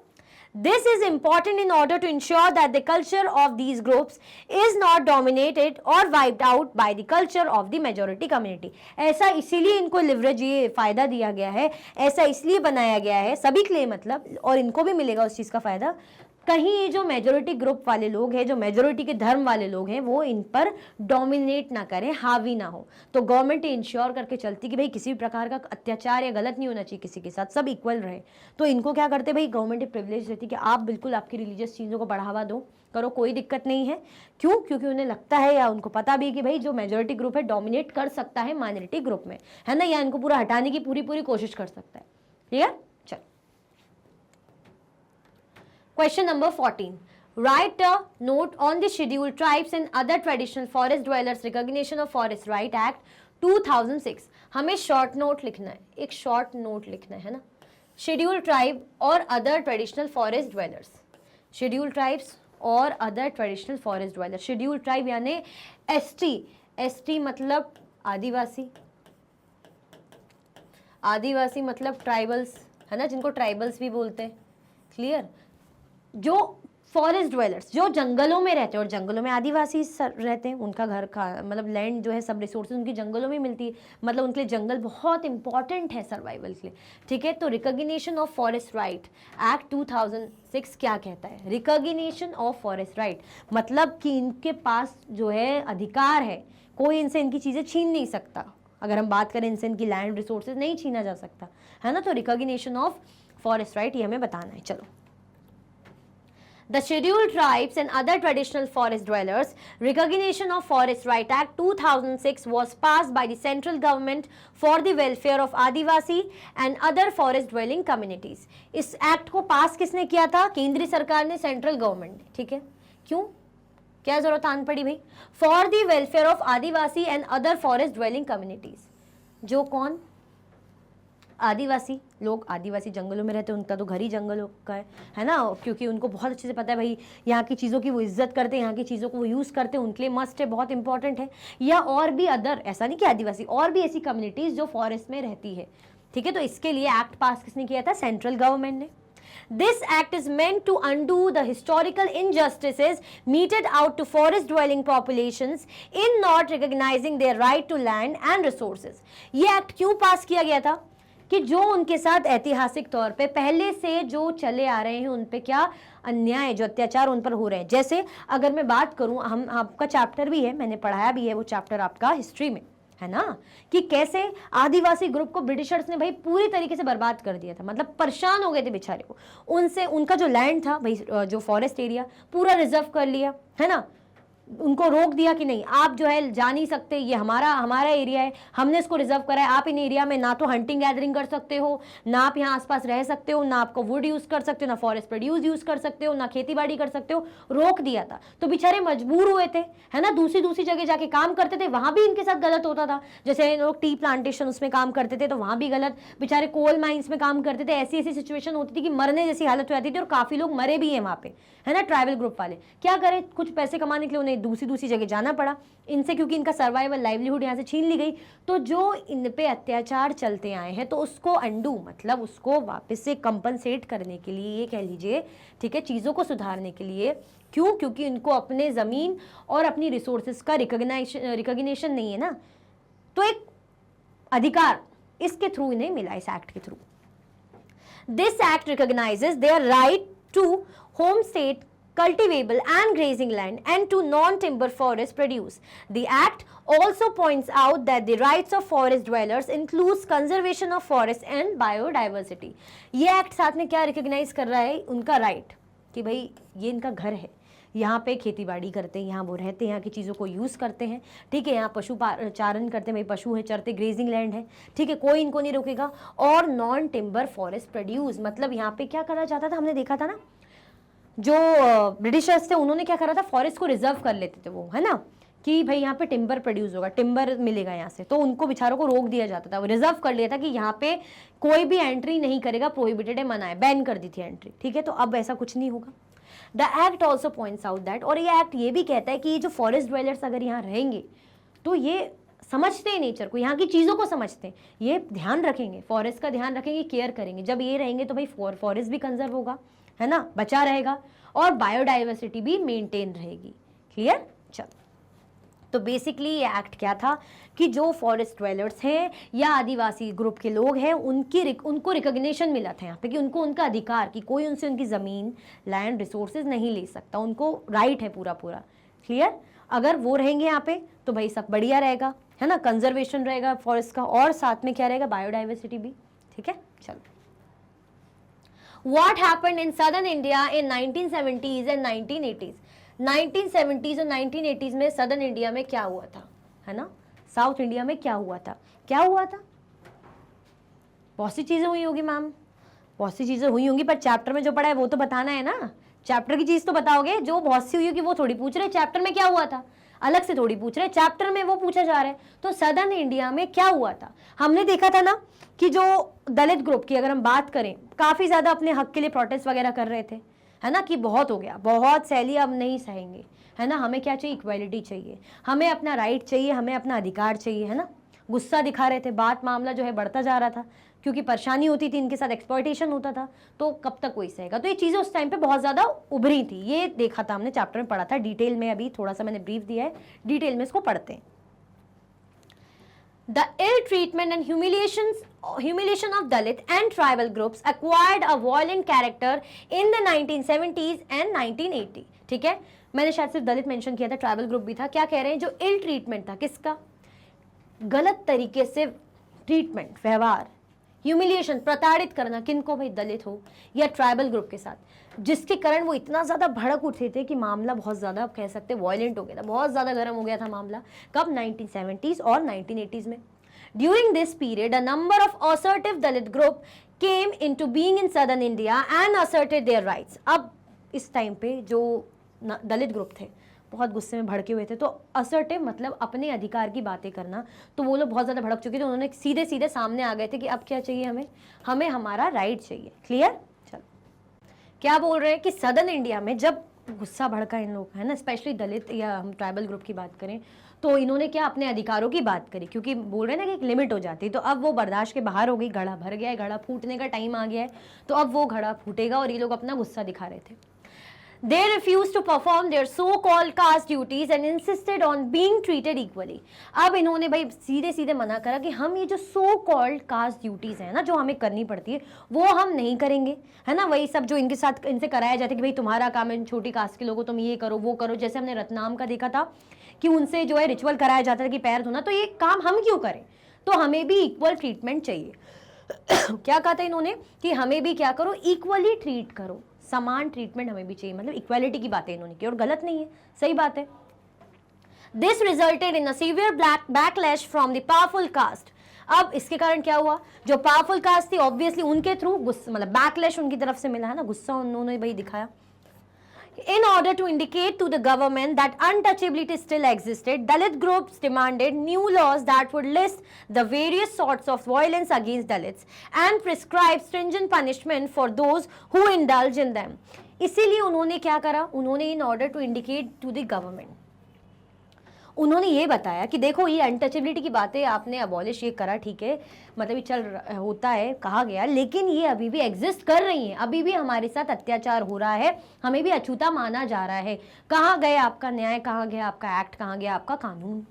This is important in order to ensure that the culture of these groups is not dominated or wiped out by the culture of the majority community. ऐसा इसीलिए इनको लिवरेज, ये फायदा दिया गया है, ऐसा इसलिए बनाया गया है सभी के लिए, मतलब, और इनको भी मिलेगा उस चीज़ का फायदा, कहीं ये जो मेजोरिटी ग्रुप वाले लोग हैं, जो मेजोरिटी के धर्म वाले लोग हैं, वो इन पर डोमिनेट ना करें, हावी ना हो। तो गवर्नमेंट इंश्योर करके चलती कि भाई किसी भी प्रकार का अत्याचार या गलत नहीं होना चाहिए किसी के साथ, सब इक्वल रहे। तो इनको क्या करते भाई, गवर्नमेंट प्रिविलेज देती कि आप बिल्कुल आपकी रिलीजियस चीज़ों को बढ़ावा दो, करो, कोई दिक्कत नहीं है। क्यों? क्योंकि उन्हें लगता है या उनको पता भी है कि भाई जो मेजोरिटी ग्रुप है डोमिनेट कर सकता है माइनॉरिटी ग्रुप में, है ना, या इनको पूरा हटाने की पूरी कोशिश कर सकता है, ठीक है। Question number 14. Write a note on the Scheduled Tribes and Other Traditional Forest Dwellers Recognition of Forest Right Act 2006. हमें शॉर्ट नोट लिखना है, एक शॉर्ट नोट लिखना है ना। शेड्यूल्ड ट्राइब और other traditional forest dwellers, scheduled tribes और other traditional forest dweller. Scheduled tribe यानी एसटी, एसटी मतलब आदिवासी, आदिवासी मतलब ट्राइबल्स, है ना, जिनको ट्राइबल्स भी बोलते हैं, क्लियर। जो फॉरेस्ट ड्वेलर्स, जो जंगलों में रहते हैं, और जंगलों में आदिवासी रहते हैं, उनका घर का मतलब लैंड जो है, सब रिसोर्सेज उनकी जंगलों में मिलती है, मतलब उनके लिए जंगल बहुत इंपॉर्टेंट है सर्वाइवल के लिए, ठीक है। तो recognition of forest right act 2006 क्या कहता है, रिकॉग्निशन ऑफ फॉरेस्ट राइट मतलब कि इनके पास जो है अधिकार है, कोई इनसे इनकी चीज़ें छीन नहीं सकता। अगर हम बात करें इनसे इनकी लैंड रिसोर्सेज नहीं छीना जा सकता, है ना। तो रिकॉग्निशन ऑफ फॉरेस्ट राइट ये हमें बताना है। चलो, The Scheduled Tribes and Other Traditional Forest Dwellers Recognition of Forest Right Act 2006 was passed by the central government for the welfare of Adivasi and other forest dwelling communities. इस act को पास किसने किया था? केंद्रीय सरकार ने, सेंट्रल गवर्नमेंट ने, ठीक है। क्यों, क्या जरूरत आन पड़ी भाई? For the welfare of Adivasi and other forest dwelling communities. जो कौन? आदिवासी लोग, आदिवासी जंगलों में रहते हैं, उनका तो घर ही जंगलों का है ना, क्योंकि उनको बहुत अच्छे से पता है भाई यहाँ की चीज़ों की वो इज्जत करते हैं, यहाँ की चीज़ों को वो यूज़ करते हैं, उनके लिए मस्ट है, बहुत इंपॉर्टेंट है। या और भी अदर, ऐसा नहीं कि आदिवासी, और भी ऐसी कम्युनिटीज़ जो फॉरेस्ट में रहती है, ठीक है। तो इसके लिए एक्ट पास किसने किया था? सेंट्रल गवर्नमेंट ने। This act is meant to undo the historical injustices meted out to forest dwelling populations in not recognizing their right to land and resources. ये एक्ट क्यों पास किया गया था? कि जो उनके साथ ऐतिहासिक तौर पे पहले से जो चले आ रहे हैं, उन पे क्या अन्याय, जो अत्याचार उन पर हो रहे हैं। जैसे अगर मैं बात करूं, हम आपका चैप्टर भी है, मैंने पढ़ाया भी है वो चैप्टर आपका हिस्ट्री में, है ना, कि कैसे आदिवासी ग्रुप को ब्रिटिशर्स ने भाई पूरी तरीके से बर्बाद कर दिया था, मतलब परेशान हो गए थे बेचारे को। उनसे उनका जो लैंड था भाई, जो फॉरेस्ट एरिया पूरा रिजर्व कर लिया, है ना, उनको रोक दिया कि नहीं, आप जो है जा नहीं सकते, ये हमारा एरिया है, हमने इसको रिजर्व करा है, आप इन एरिया में ना तो हंटिंग गैदरिंग कर सकते हो, ना आप यहाँ आसपास रह सकते हो, ना आपको वुड यूज कर सकते हो, ना फॉरेस्ट प्रोड्यूस यूज कर सकते हो, ना खेती बाड़ी कर सकते हो, रोक दिया था। तो बेचारे मजबूर हुए थे, है ना, दूसरी जगह जाके काम करते थे, वहां भी इनके साथ गलत होता था। जैसे लोग टी प्लांटेशन उसमें काम करते थे तो वहां भी गलत, बेचारे कोल माइंस में काम करते थे, ऐसी ऐसी सिचुएशन होती थी कि मरने जैसी हालत हो जाती थी, और काफी लोग मरे भी हैं वहां पे, है ना, ट्राइबल ग्रुप वाले। क्या करें, कुछ पैसे कमाने के लिए उन्हें दूसरी जगह जाना पड़ा इनसे, क्योंकि इनका सर्वाइवल लाइवलीहुड यहाँ से छीन ली गई। तो जो इन पे अत्याचार चलते आए हैं, तो उसको अंडू मतलब उसको वापस से कंपनसेट करने के लिए, ये कह लीजिए, ठीक है, चीज़ों को सुधारने के लिए, क्यों, क्योंकि इनको अपने ज़मीन और अपनी रिसोर्सेज का रिकॉग्निशन नहीं है ना, तो एक अधिकार इसके थ्रू इन्हें मिला, इस एक्ट के through. This act recognises their right to homestead, cultivable and grazing land, and to non-timber forest produce. The act also points out that the rights of forest dwellers includes conservation of forest and biodiversity. ये act साथ में क्या recognise कर रहा है, उनका right कि भाई ये इनका घर है, यहाँ पे खेती बाड़ी करते हैं, यहाँ वो रहते हैं, यहाँ की चीज़ों को यूज़ करते हैं, ठीक है, यहाँ पशु चारण करते हैं, भाई पशु है, चरते, ग्रेजिंग लैंड है, ठीक है, कोई इनको नहीं रोकेगा। और नॉन टिम्बर फॉरेस्ट प्रोड्यूस, मतलब यहाँ पे क्या करा जाता था, हमने देखा था ना, जो ब्रिटिशर्स थे उन्होंने क्या करा था, फॉरेस्ट को रिजर्व कर लेते थे वो, है ना, कि भाई यहाँ पे टिम्बर प्रोड्यूस होगा, टिम्बर मिलेगा यहाँ से, तो उनको बेचारों को रोक दिया जाता था, वो रिजर्व कर लिया था कि यहाँ पे कोई भी एंट्री नहीं करेगा, प्रोहिबिटेड है, मना है, बैन कर दी थी एंट्री, ठीक है। तो अब ऐसा कुछ नहीं होगा। The act also points out that, और ये एक्ट ये भी कहता है कि ये जो फॉरेस्ट ड्वेलर्स अगर यहाँ रहेंगे तो ये समझते हैं नेचर को, यहाँ की चीज़ों को समझते हैं, ये ध्यान रखेंगे, फॉरेस्ट का ध्यान रखेंगे, केयर करेंगे। जब ये रहेंगे तो भाई फॉरेस्ट भी कंजर्व होगा, है ना, बचा रहेगा, और बायोडाइवर्सिटी भी मेंटेन रहेगी। क्लियर? चलो, तो बेसिकली ये एक्ट क्या था कि जो फॉरेस्ट ड्वेलर्स हैं या आदिवासी ग्रुप के लोग हैं, उनको रिकॉग्निशन मिला था यहाँ पे कि उनको उनका अधिकार, कि कोई उनसे उनकी ज़मीन, लैंड, रिसोर्सेज नहीं ले सकता, उनको राइट है पूरा। क्लियर? अगर वो रहेंगे यहाँ पे तो भाई सब बढ़िया रहेगा, है ना, कंजर्वेशन रहेगा फॉरेस्ट का, और साथ में क्या रहेगा, बायोडाइवर्सिटी भी। ठीक है, चलो। What happened in southern India in 1970s and 1980s? 1970s और 1980s में सदर्न इंडिया में क्या हुआ था, है ना, साउथ इंडिया में क्या हुआ था, बहुत सी चीजें हुई होगी मैम, बहुत सी चीजें हुई होंगी, पर चैप्टर में जो पढ़ा है वो तो बताना है ना, चैप्टर की चीज तो बताओगे, जो बहुत सी हुई होगी वो थोड़ी पूछ रहे, चैप्टर में क्या हुआ था अलग से थोड़ी पूछ रहे, चैप्टर में वो पूछा जा रहा है। तो सदर्न इंडिया में क्या हुआ था, हमने देखा था ना कि जो दलित ग्रुप की अगर हम बात करें, काफी ज्यादा अपने हक के लिए प्रोटेस्ट वगैरह कर रहे थे, है ना, कि बहुत हो गया, बहुत सैली, अब नहीं सहेंगे, है ना, हमें क्या चाहिए, इक्वालिटी चाहिए, हमें अपना राइट चाहिए, हमें अपना अधिकार चाहिए, है ना, गुस्सा दिखा रहे थे, बात मामला जो है बढ़ता जा रहा था, क्योंकि परेशानी होती थी, इनके साथ एक्सप्लॉयटेशन होता था, तो कब तक कोई सहेगा। तो ये चीज़ें उस टाइम पे बहुत ज़्यादा उभरी थी, ये देखा था हमने, चैप्टर में पढ़ा था डिटेल में, अभी थोड़ा सा मैंने ब्रीफ दिया है, डिटेल में इसको पढ़ते हैं। The ill treatment and humiliation of Dalit and tribal groups acquired a violent character in the 1970s and 1980। ठीक है, मैंने शायद सिर्फ दलित मेंशन किया था, ट्राइबल ग्रुप भी था। क्या कह रहे हैं, जो इल ट्रीटमेंट था, किसका, गलत तरीके से ट्रीटमेंट, व्यवहार, ह्यूमिलिएशन, प्रताड़ित करना, किनको, भाई दलित हो या ट्राइबल ग्रुप के साथ, जिसके कारण वो इतना ज़्यादा भड़क उठे थे कि मामला बहुत ज़्यादा, आप कह सकते हैं वायलेंट हो गया था, बहुत ज़्यादा गर्म हो गया था मामला। कब, 1970s और 1980s में। During this period a number of assertive Dalit group came into being in southern India and asserted their rights. अब इस टाइम पे जो दलित ग्रुप थे बहुत गुस्से में भड़के हुए थे, तो असर्टिव मतलब अपने अधिकार की बातें करना, तो वो लोग बहुत ज़्यादा भड़क चुके थे, उन्होंने सीधे सीधे सामने आ गए थे कि अब क्या चाहिए, हमें हमारा राइट चाहिए। क्लियर? चलो, क्या बोल रहे हैं कि सदर्न इंडिया में जब गुस्सा भड़का इन लोग, है ना, स्पेशली दलित या हम ट्राइबल ग्रुप की बात करें, तो इन्होंने क्या, अपने अधिकारों की बात करी, क्योंकि बोल रहे हैं ना कि एक लिमिट हो जाती है, तो अब वो बर्दाश्त के बाहर हो गई, घड़ा भर गया है, घड़ा फूटने का टाइम आ गया है, तो अब वो घड़ा फूटेगा, और ये लोग अपना गुस्सा दिखा रहे थे। They refused to perform their so-called caste duties and insisted on being treated equally। अब इन्होंने भाई सीधे सीधे मना करा कि हम ये जो so-called caste duties है ना, जो हमें करनी पड़ती है, वो हम नहीं करेंगे, है ना, वही सब जो इनके साथ इनसे कराया जाता है कि भाई तुम्हारा काम है, छोटी कास्ट के लोगों तुम ये करो वो करो, जैसे हमने रतनाम का देखा था कि उनसे जो है रिचुअल कराया जाता था कि पैर धोना, तो ये काम हम क्यों करें, तो हमें भी इक्वल ट्रीटमेंट चाहिए। क्या कहा था इन्होंने कि हमें भी क्या करो, इक्वली ट्रीट करो, समान ट्रीटमेंट हमें भी चाहिए, मतलब इक्वालिटी की बातें इन्होंने की, और गलत नहीं है, सही बात है। This resulted in a severe backlash from the powerful caste. अब इसके कारण क्या हुआ, जो पावरफुल कास्ट थी ऑब्वियसली उनके थ्रू मतलब बैकलैश उनकी तरफ से मिला है ना, गुस्सा उन्होंने भाई दिखाया। In order to indicate to the government that untouchability still existed, Dalit groups demanded new laws that would list the various sorts of violence against Dalits and prescribe stringent punishment for those who indulge in them. इसीलिए उन्होंने क्या करा, उन्होंने in order to indicate to the government, उन्होंने ये बताया कि देखो ये अनटचेबिलिटी की बातें आपने अबॉलिश ये करा, ठीक है, मतलब ये चल होता है, कहा गया, लेकिन ये अभी भी एग्जिस्ट कर रही हैं, अभी भी हमारे साथ अत्याचार हो रहा है, हमें भी अछूता माना जा रहा है। कहाँ गया आपका न्याय, कहाँ गया आपका एक्ट, कहाँ गया आपका कानून।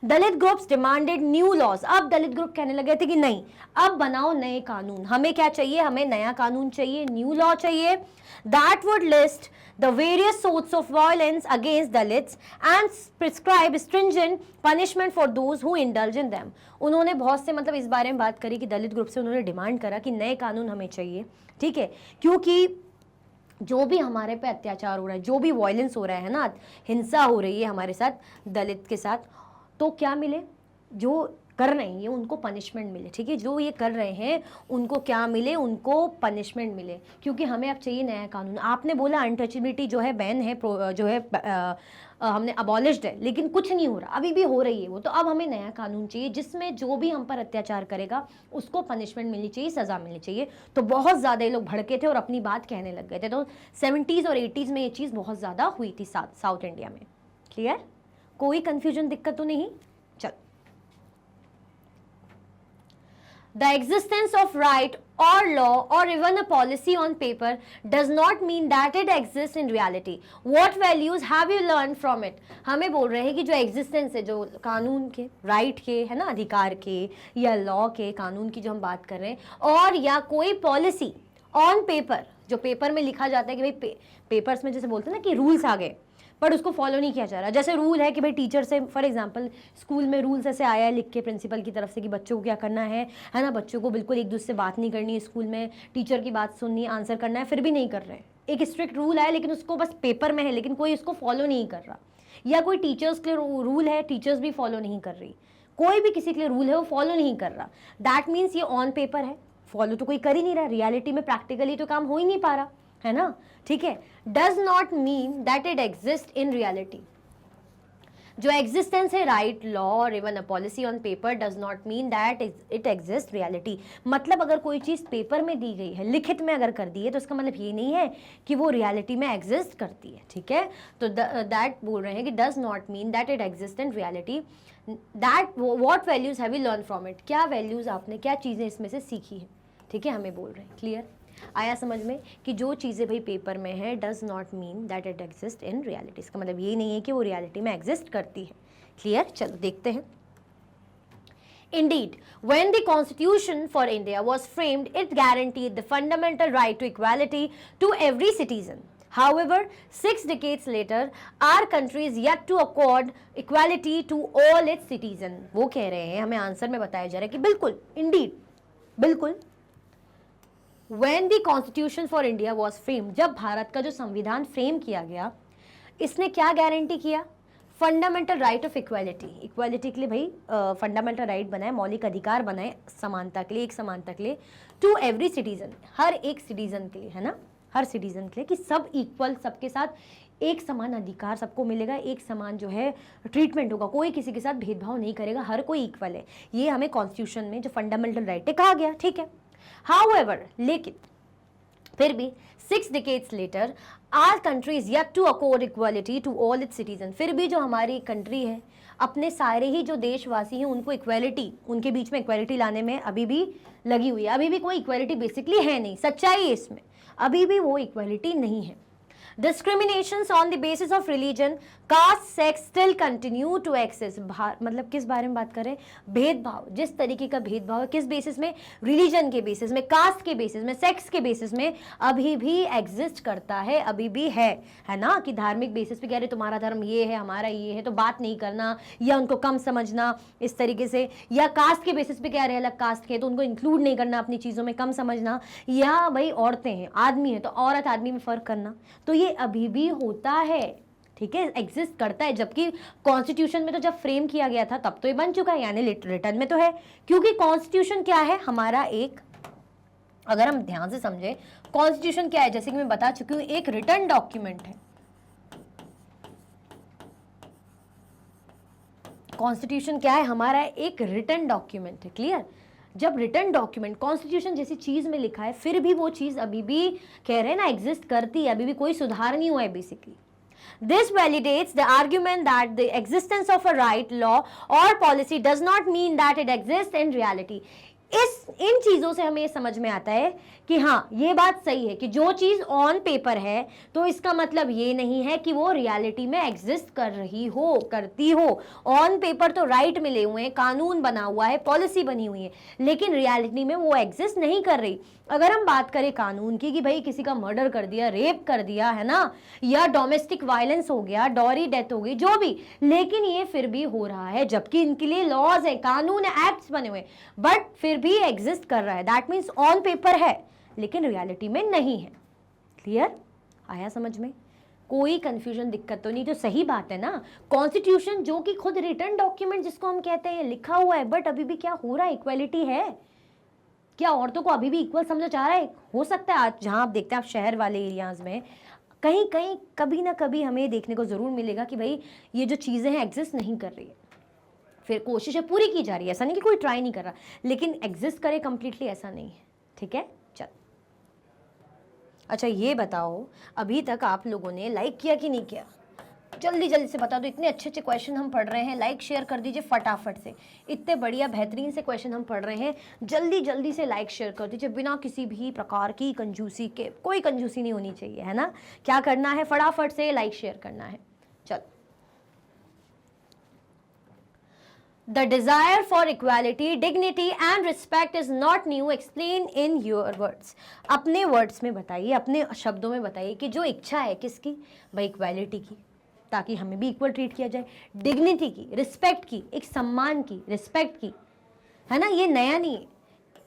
दलित ग्रुप्स डिमांडेड न्यू लॉज। अब दलित ग्रुप कहने लगे थे कि नहीं, अब बनाओ नए कानून, हमें क्या चाहिए, हमें नया कानून चाहिए, न्यू लॉ चाहिए, that would list the various sorts of violence against Dalits and prescribe stringent punishment for those who indulge in them. उन्होंने बहुत से मतलब इस बारे में बात करी कि दलित ग्रुप से उन्होंने डिमांड करा कि नए कानून हमें चाहिए, ठीक है, क्योंकि जो भी हमारे पे अत्याचार हो रहा है, जो भी वायलेंस हो रहा है ना, हिंसा हो रही है हमारे साथ दलित के साथ, तो क्या मिले, जो कर रहे हैं ये उनको पनिशमेंट मिले, ठीक है, जो ये कर रहे हैं उनको क्या मिले, उनको पनिशमेंट मिले, क्योंकि हमें अब चाहिए नया कानून। आपने बोला अनटचेबिलिटी जो है बैन है, जो है हमने अबॉलिश्ड है, लेकिन कुछ नहीं हो रहा, अभी भी हो रही है वो, तो अब हमें नया कानून चाहिए जिसमें जो भी हम पर अत्याचार करेगा उसको पनिशमेंट मिलनी चाहिए, सज़ा मिलनी चाहिए। तो बहुत ज़्यादा ये लोग भड़के थे और अपनी बात कहने लग गए थे। तो 70s और 80s में ये चीज़ बहुत ज़्यादा हुई थी साउथ इंडिया में। क्लियर, कोई कन्फ्यूजन, दिक्कत तो नहीं। चल, The existence of right or law or even a policy on paper does not mean that it exists in reality. What values have you learned from it? हमें बोल रहे हैं कि जो एग्जिस्टेंस है, जो कानून के, राइट के, है ना, अधिकार के, या लॉ के, कानून की जो हम बात कर रहे हैं, और या कोई पॉलिसी ऑन पेपर, जो पेपर में लिखा जाता है कि भाई पेपर्स में जैसे बोलते हैं ना कि रूल्स आ गए, पर उसको फॉलो नहीं किया जा रहा। जैसे रूल है कि भाई टीचर से, फॉर एग्जांपल स्कूल में रूल्स ऐसे आया है लिख के प्रिंसिपल की तरफ से कि बच्चों को क्या करना है ना, बच्चों को बिल्कुल एक दूसरे से बात नहीं करनी है स्कूल में, टीचर की बात सुननी, आंसर करना है, फिर भी नहीं कर रहे हैं। एक स्ट्रिक्ट रूल आया लेकिन उसको बस पेपर में है, लेकिन कोई उसको फॉलो नहीं कर रहा। या कोई टीचर्स के लिए रूल है, टीचर्स भी फॉलो नहीं कर रही, कोई भी किसी के लिए रूल है वो फॉलो नहीं कर रहा। दैट मीन्स ये ऑन पेपर है, फॉलो तो कोई कर ही नहीं रहा, रियलिटी में प्रैक्टिकली तो काम हो ही नहीं पा रहा है ना, ठीक है। Does not mean that it exist in reality. जो एग्जिस्टेंस है राइट, लॉ और even a policy on paper does not mean that it exist reality. मतलब अगर कोई चीज़ पेपर में दी गई है, लिखित में अगर कर दी है, तो इसका मतलब ये नहीं है कि वो रियलिटी में एग्जिस्ट करती है, ठीक है। तो दैट बोल रहे हैं कि does not mean that it exist in reality. That what values have you learn from it, क्या वैल्यूज आपने, क्या चीज़ें इसमें से सीखी है, ठीक है, हमें बोल रहे हैं। क्लियर आया समझ में कि जो चीज़ें भाई पेपर में है does not mean that it exist in reality, इसका मतलब ये नहीं है कि वो रियलिटी में एग्जिस्ट करती है। क्लियर, चलो देखते हैं। Indeed, when the Constitution for India was framed, it guaranteed the fundamental right to equality to every citizen. However, 6 decades later, our country is yet to accord equality to all its citizens. वो कह रहे हैं, हमें answer में बताया जा रहा है कि बिल्कुल, indeed, बिल्कुल, When the Constitution for India was framed, जब भारत का जो संविधान फ्रेम किया गया, इसने क्या गारंटी किया, fundamental right of equality. Equality के लिए भाई फंडामेंटल राइट बनाए, मौलिक अधिकार बनाए, समानता के लिए, एक समानता के लिए, टू एवरी सिटीजन, हर एक सिटीजन के लिए, है ना, हर सिटीजन के लिए, कि सब इक्वल, सबके साथ एक समान अधिकार सबको मिलेगा, एक समान जो है ट्रीटमेंट होगा, कोई किसी के साथ भेदभाव नहीं करेगा, हर कोई इक्वल है। ये हमें कॉन्स्टिट्यूशन में जो फंडामेंटल राइट है कहा गया, ठीक है। However, लेकिन फिर भी 6 decades later, our country is yet to accord equality to all its citizens. फिर भी जो हमारी कंट्री है, अपने सारे ही जो देशवासी हैं उनको इक्वालिटी, उनके बीच में इक्वालिटी लाने में अभी भी लगी हुई है। अभी भी कोई इक्वालिटी बेसिकली है नहीं, सच्चाई है इसमें, अभी भी वो इक्वालिटी नहीं है। Discriminations on the basis of religion, caste, sex still continue to exist. मतलब किस बारे में बात कर रहे हैं, भेदभाव, जिस तरीके का भेदभाव है, किस बेसिस में, रिलीजन के बेसिस में, कास्ट के बेसिस में, सेक्स के बेसिस में अभी भी एग्जिस्ट करता है, अभी भी है ना, कि धार्मिक बेसिस पे कह रहे तुम्हारा धर्म ये है, हमारा ये है, तो बात नहीं करना या उनको कम समझना इस तरीके से, या कास्ट के बेसिस पे कह रहे हैं अलग कास्ट के तो उनको इंक्लूड नहीं करना अपनी चीज़ों में, कम समझना, या भाई औरतें हैं, आदमी है तो औरत आदमी में फ़र्क करना, तो ये अभी भी होता है, ठीक है, एग्जिस्ट करता है, जबकि कॉन्स्टिट्यूशन में तो जब फ्रेम किया गया था तब तो ये बन चुका है, यानी रिटर्न में तो है, क्योंकि कॉन्स्टिट्यूशन क्या है हमारा एक, अगर हम ध्यान से समझे कॉन्स्टिट्यूशन क्या है, जैसे कि मैं बता चुकी हूं, एक रिटर्न डॉक्यूमेंट है। कॉन्स्टिट्यूशन क्या है हमारा, एक रिटर्न डॉक्यूमेंट है। क्लियर? जब रिटर्न डॉक्यूमेंट कॉन्स्टिट्यूशन जैसी चीज में लिखा है, फिर भी वो चीज अभी भी कह रहे हैं ना एग्जिस्ट करती है, अभी भी कोई सुधार नहीं हुआ है basically. This validates the argument that the existence of a right, law or policy does not mean that it exists in reality. इन चीजों से हमें समझ में आता है कि हाँ ये बात सही है कि जो चीज ऑन पेपर है तो इसका मतलब ये नहीं है कि वो रियलिटी में एग्जिस्ट कर रही हो, करती हो। ऑन पेपर तो राइट मिले हुए हैं, कानून बना हुआ है, पॉलिसी बनी हुई है, लेकिन रियलिटी में वो एग्जिस्ट नहीं कर रही। अगर हम बात करें कानून की कि भाई किसी का मर्डर कर दिया, रेप कर दिया है ना, या डोमेस्टिक वायलेंस हो गया, डॉरी डेथ हो गई, जो भी, लेकिन ये फिर भी हो रहा है, जबकि इनके लिए लॉज है, कानून है, एक्ट्स बने हुए, बट फिर भी एग्जिस्ट कर रहा है। दैट मीन्स ऑन पेपर है लेकिन रियलिटी में नहीं है। क्लियर? आया समझ में? कोई कंफ्यूजन, दिक्कत तो नहीं? तो सही बात है ना, कॉन्स्टिट्यूशन जो कि खुद रिटर्न डॉक्यूमेंट जिसको हम कहते हैं लिखा हुआ है, बट अभी भी क्या हो रहा है, इक्वालिटी है क्या? औरतों को अभी भी इक्वल समझा जा रहा है? हो सकता है आज जहां आप देखते हैं, आप शहर वाले एरियाज में कहीं कहीं कभी ना कभी हमें देखने को जरूर मिलेगा कि भाई ये जो चीजें हैं एग्जिस्ट नहीं कर रही है, फिर कोशिशें पूरी की जा रही है, ऐसा नहीं कि कोई ट्राई नहीं कर रहा, लेकिन एग्जिस्ट करे कंप्लीटली ऐसा नहीं है। ठीक है, चल अच्छा ये बताओ अभी तक आप लोगों ने लाइक किया कि नहीं किया? जल्दी जल्दी से बता दो, इतने अच्छे अच्छे क्वेश्चन हम पढ़ रहे हैं, लाइक शेयर कर दीजिए फटाफट से। इतने बढ़िया बेहतरीन से क्वेश्चन हम पढ़ रहे हैं, जल्दी जल्दी से लाइक शेयर कर दीजिए बिना किसी भी प्रकार की कंजूसी के। कोई कंजूसी नहीं होनी चाहिए, है ना? क्या करना है, फटाफट से लाइक शेयर करना है। चल, The desire for equality, dignity and respect is not new. Explain in your words. अपने वर्ड्स में बताइए, अपने शब्दों में बताइए कि जो इच्छा है किसकी? भाई इक्वालिटी की, ताकि हमें भी इक्वल ट्रीट किया जाए, डिग्निटी की, रिस्पेक्ट की, एक सम्मान की, रिस्पेक्ट की, है ना? ये नया नहीं है।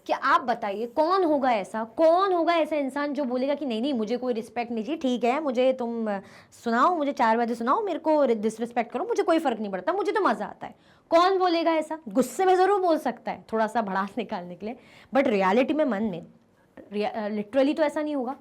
क्या आप बताइए कौन होगा ऐसा इंसान जो बोलेगा कि नहीं नहीं मुझे कोई रिस्पेक्ट नहीं चाहिए, ठीक है मुझे तुम सुनाओ, मुझे 4 बजे सुनाओ, मेरे को डिसरिस्पेक्ट करो, मुझे कोई फर्क नहीं पड़ता, मुझे तो मजा आता है। कौन बोलेगा ऐसा? गुस्से में जरूर बोल सकता है, थोड़ा सा भड़ास निकालने के लिए, बट रियलिटी में, मन में, लिटरली तो ऐसा नहीं होगा।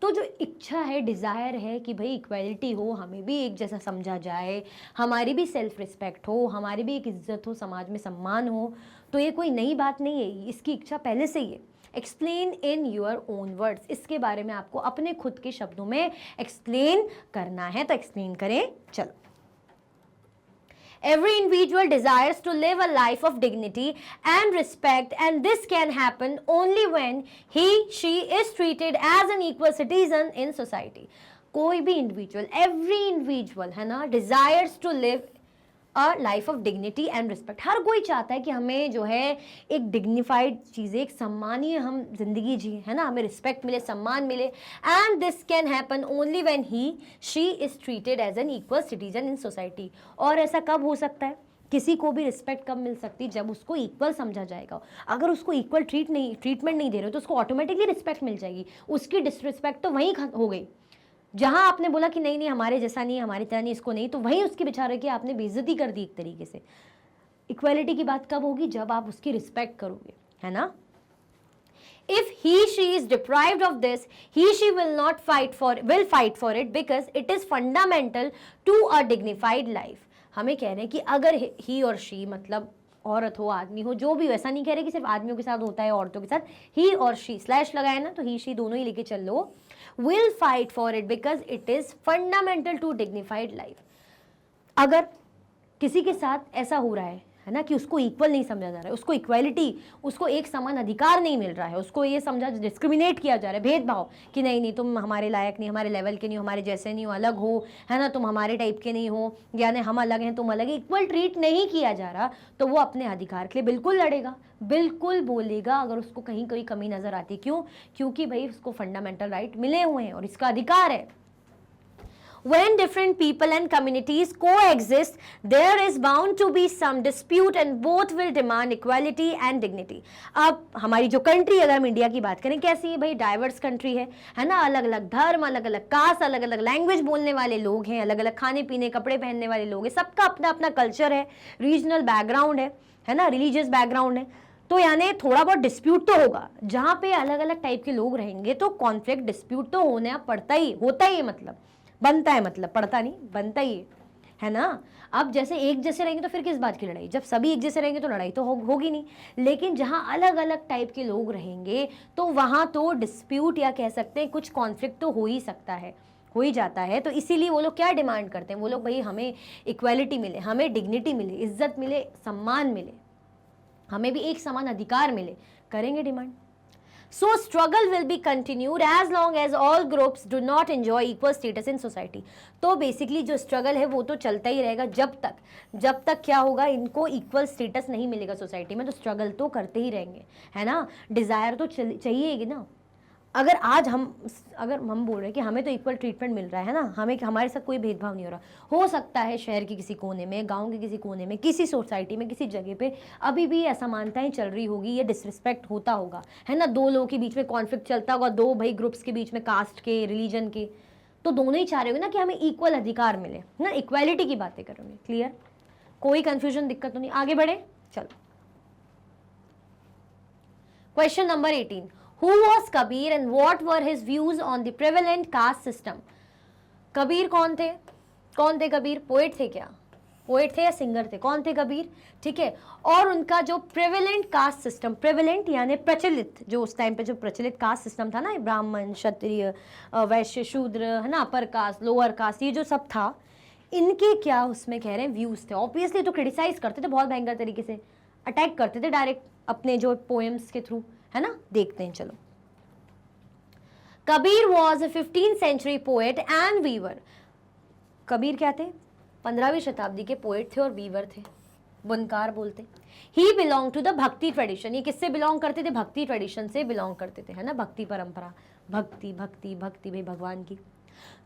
तो जो इच्छा है, डिज़ायर है कि भाई इक्वालिटी हो, हमें भी एक जैसा समझा जाए, हमारी भी सेल्फ रिस्पेक्ट हो, हमारी भी एक इज्जत हो, समाज में सम्मान हो, तो ये कोई नई बात नहीं है, इसकी इच्छा पहले से ही है। Explain in your own words, इसके बारे में आपको अपने खुद के शब्दों में एक्सप्लेन करना है, तो एक्सप्लेन करें। चलो, Every individual desires to live a life of dignity and respect, and this can happen only when she is treated as an equal citizen in society. कोई भी इंडिविजुअल, every individual है ना, desires to live a life of dignity and respect. हर कोई चाहता है कि हमें जो है एक डिग्निफाइड चीज़ें, एक सम्मानीय हम जिंदगी जिए, है ना, हमें रिस्पेक्ट मिले, सम्मान मिले, and this can happen only when she is treated as an equal citizen in society. और ऐसा कब हो सकता है? किसी को भी रिस्पेक्ट कब मिल सकती? जब उसको इक्वल समझा जाएगा। अगर उसको इक्वल ट्रीटमेंट नहीं दे रहे हो तो उसको ऑटोमेटिकली रिस्पेक्ट मिल जाएगी, उसकी डिसरिस्पेक्ट तो वहीं हो गई। जहां आपने बोला कि नहीं नहीं हमारे जैसा नहीं, हमारी तरह नहीं, इसको नहीं, तो वहीं उसकी बेचारे की आपने बेइज्जती कर दी एक तरीके से। इक्वालिटी की बात कब होगी? जब आप उसकी रिस्पेक्ट करोगे, है ना? If she is deprived of this, she will fight for it because it is fundamental to a dignified life. हमें कह रहे हैं कि अगर ही और शी, मतलब औरत हो, आदमी हो, जो भी हो, ऐसा नहीं कह रहे कि सिर्फ आदमियों के साथ होता है, औरतों के साथ, ही और शी स्लैश लगाए ना, तो ही शी दोनों ही लेके चल लो, will fight for it because it is fundamental to dignified life. अगर किसी के साथ ऐसा हो रहा है ना, कि उसको इक्वल नहीं समझा जा रहा है, उसको इक्वालिटी, उसको एक समान अधिकार नहीं मिल रहा है, उसको ये समझा डिस्क्रिमिनेट किया जा रहा है, भेदभाव, कि नहीं नहीं तुम हमारे लायक नहीं, हमारे लेवल के नहीं हो, हमारे जैसे नहीं हो, अलग हो, है ना, तुम हमारे टाइप के नहीं हो, यानी हम अलग हैं तुम अलग है, इक्वल ट्रीट नहीं किया जा रहा, तो वो अपने अधिकार के लिए बिल्कुल लड़ेगा, बिल्कुल बोलेगा अगर उसको कहीं कोई कमी नजर आती। क्यों? क्योंकि भाई उसको फंडामेंटल राइट मिले हुए हैं और इसका अधिकार है। When different people and communities coexist, there is bound to be some dispute and both will demand equality and dignity. अब हमारी जो कंट्री, अगर हम इंडिया की बात करें, कैसी है भाई? डाइवर्स कंट्री है ना? अलग अलग धर्म, अलग अलग कास्ट, अलग अलग लैंग्वेज बोलने वाले लोग हैं, अलग अलग खाने पीने कपड़े पहनने वाले लोग हैं, सबका अपना अपना कल्चर है, रीजनल बैकग्राउंड है ना, रिलीजियस बैकग्राउंड है। तो यानी थोड़ा बहुत डिस्प्यूट तो होगा। जहां पे अलग अलग टाइप के लोग रहेंगे तो कॉन्फ्लिक्ट डिस्प्यूट तो होना पड़ता ही, होता ही, मतलब बनता है, मतलब पड़ता नहीं, बनता ही है ना। अब जैसे एक जैसे रहेंगे तो फिर किस बात की लड़ाई? जब सभी एक जैसे रहेंगे तो लड़ाई तो होगी नहीं। लेकिन जहां अलग अलग टाइप के लोग रहेंगे तो वहां तो डिस्प्यूट या कह सकते हैं कुछ कॉन्फ्लिक्ट तो हो ही सकता है, हो ही जाता है। तो इसीलिए वो लोग क्या डिमांड करते हैं? वो लोग भाई हमें इक्वालिटी मिले, हमें डिग्निटी मिले, इज्जत मिले, सम्मान मिले, हमें भी एक समान अधिकार मिले, करेंगे demand. So struggle will be continued as long as all groups do not enjoy equal status in society. तो बेसिकली जो स्ट्रगल है वो तो चलता ही रहेगा जब तक क्या होगा, इनको इक्वल स्टेटस नहीं मिलेगा सोसाइटी में, तो स्ट्रगल तो करते ही रहेंगे, है ना। डिजायर तो चाहिए ना। अगर आज अगर हम बोल रहे हैं कि हमें तो इक्वल ट्रीटमेंट मिल रहा है ना, हमें हमारे साथ कोई भेदभाव नहीं हो रहा, हो सकता है शहर के किसी कोने में, गांव के किसी कोने में, किसी सोसाइटी में, किसी जगह पे अभी भी असमानताएं चल रही होगी, ये डिसरिस्पेक्ट होता होगा, है ना। दो लोगों के बीच में कॉन्फ्लिक्ट चलता होगा, दो भाई ग्रुप्स के बीच में, कास्ट के, रिलीजन के, तो दोनों ही चाह रहे होंगे ना कि हमें इक्वल अधिकार मिले ना, इक्वालिटी की बातें करोगे। क्लियर? कोई कंफ्यूजन, दिक्कत तो नहीं? आगे बढ़े, चलो। Question number 18, Who was Kabir and what were his views on the prevalent caste system? Kabir कौन थे? कौन थे कबीर? पोएट थे क्या? पोएट थे या सिंगर थे? कौन थे कबीर? ठीक है। और उनका जो प्रेवेलेंट कास्ट सिस्टम, प्रेवेलेंट यानी प्रचलित, जो उस टाइम पे जो प्रचलित कास्ट सिस्टम था ना, ब्राह्मण, क्षत्रिय, वैश्य, शूद्र, है ना, अपर कास्ट, लोअर कास्ट, ये जो सब था, इनके क्या उसमें कह रहे हैं व्यूज थे। ऑब्वियसली तो क्रिटिसाइज करते थे बहुत भयंकर तरीके से, अटैक करते थे डायरेक्ट अपने जो पोएम्स के थ्रू, है ना। देखते हैं, चलो। Kabir was a 15th century poet and weaver. Kabir क्या थे? 15वीं शताब्दी के पोएट थे और वीवर थे, बुनकार बोलते। ही बिलोंग टू द भक्ति ट्रेडिशन। ये किससे बिलोंग करते थे? भक्ति ट्रेडिशन से बिलोंग करते थे, है ना, भक्ति परंपरा, भक्ति भक्ति भक्ति भाई भगवान की।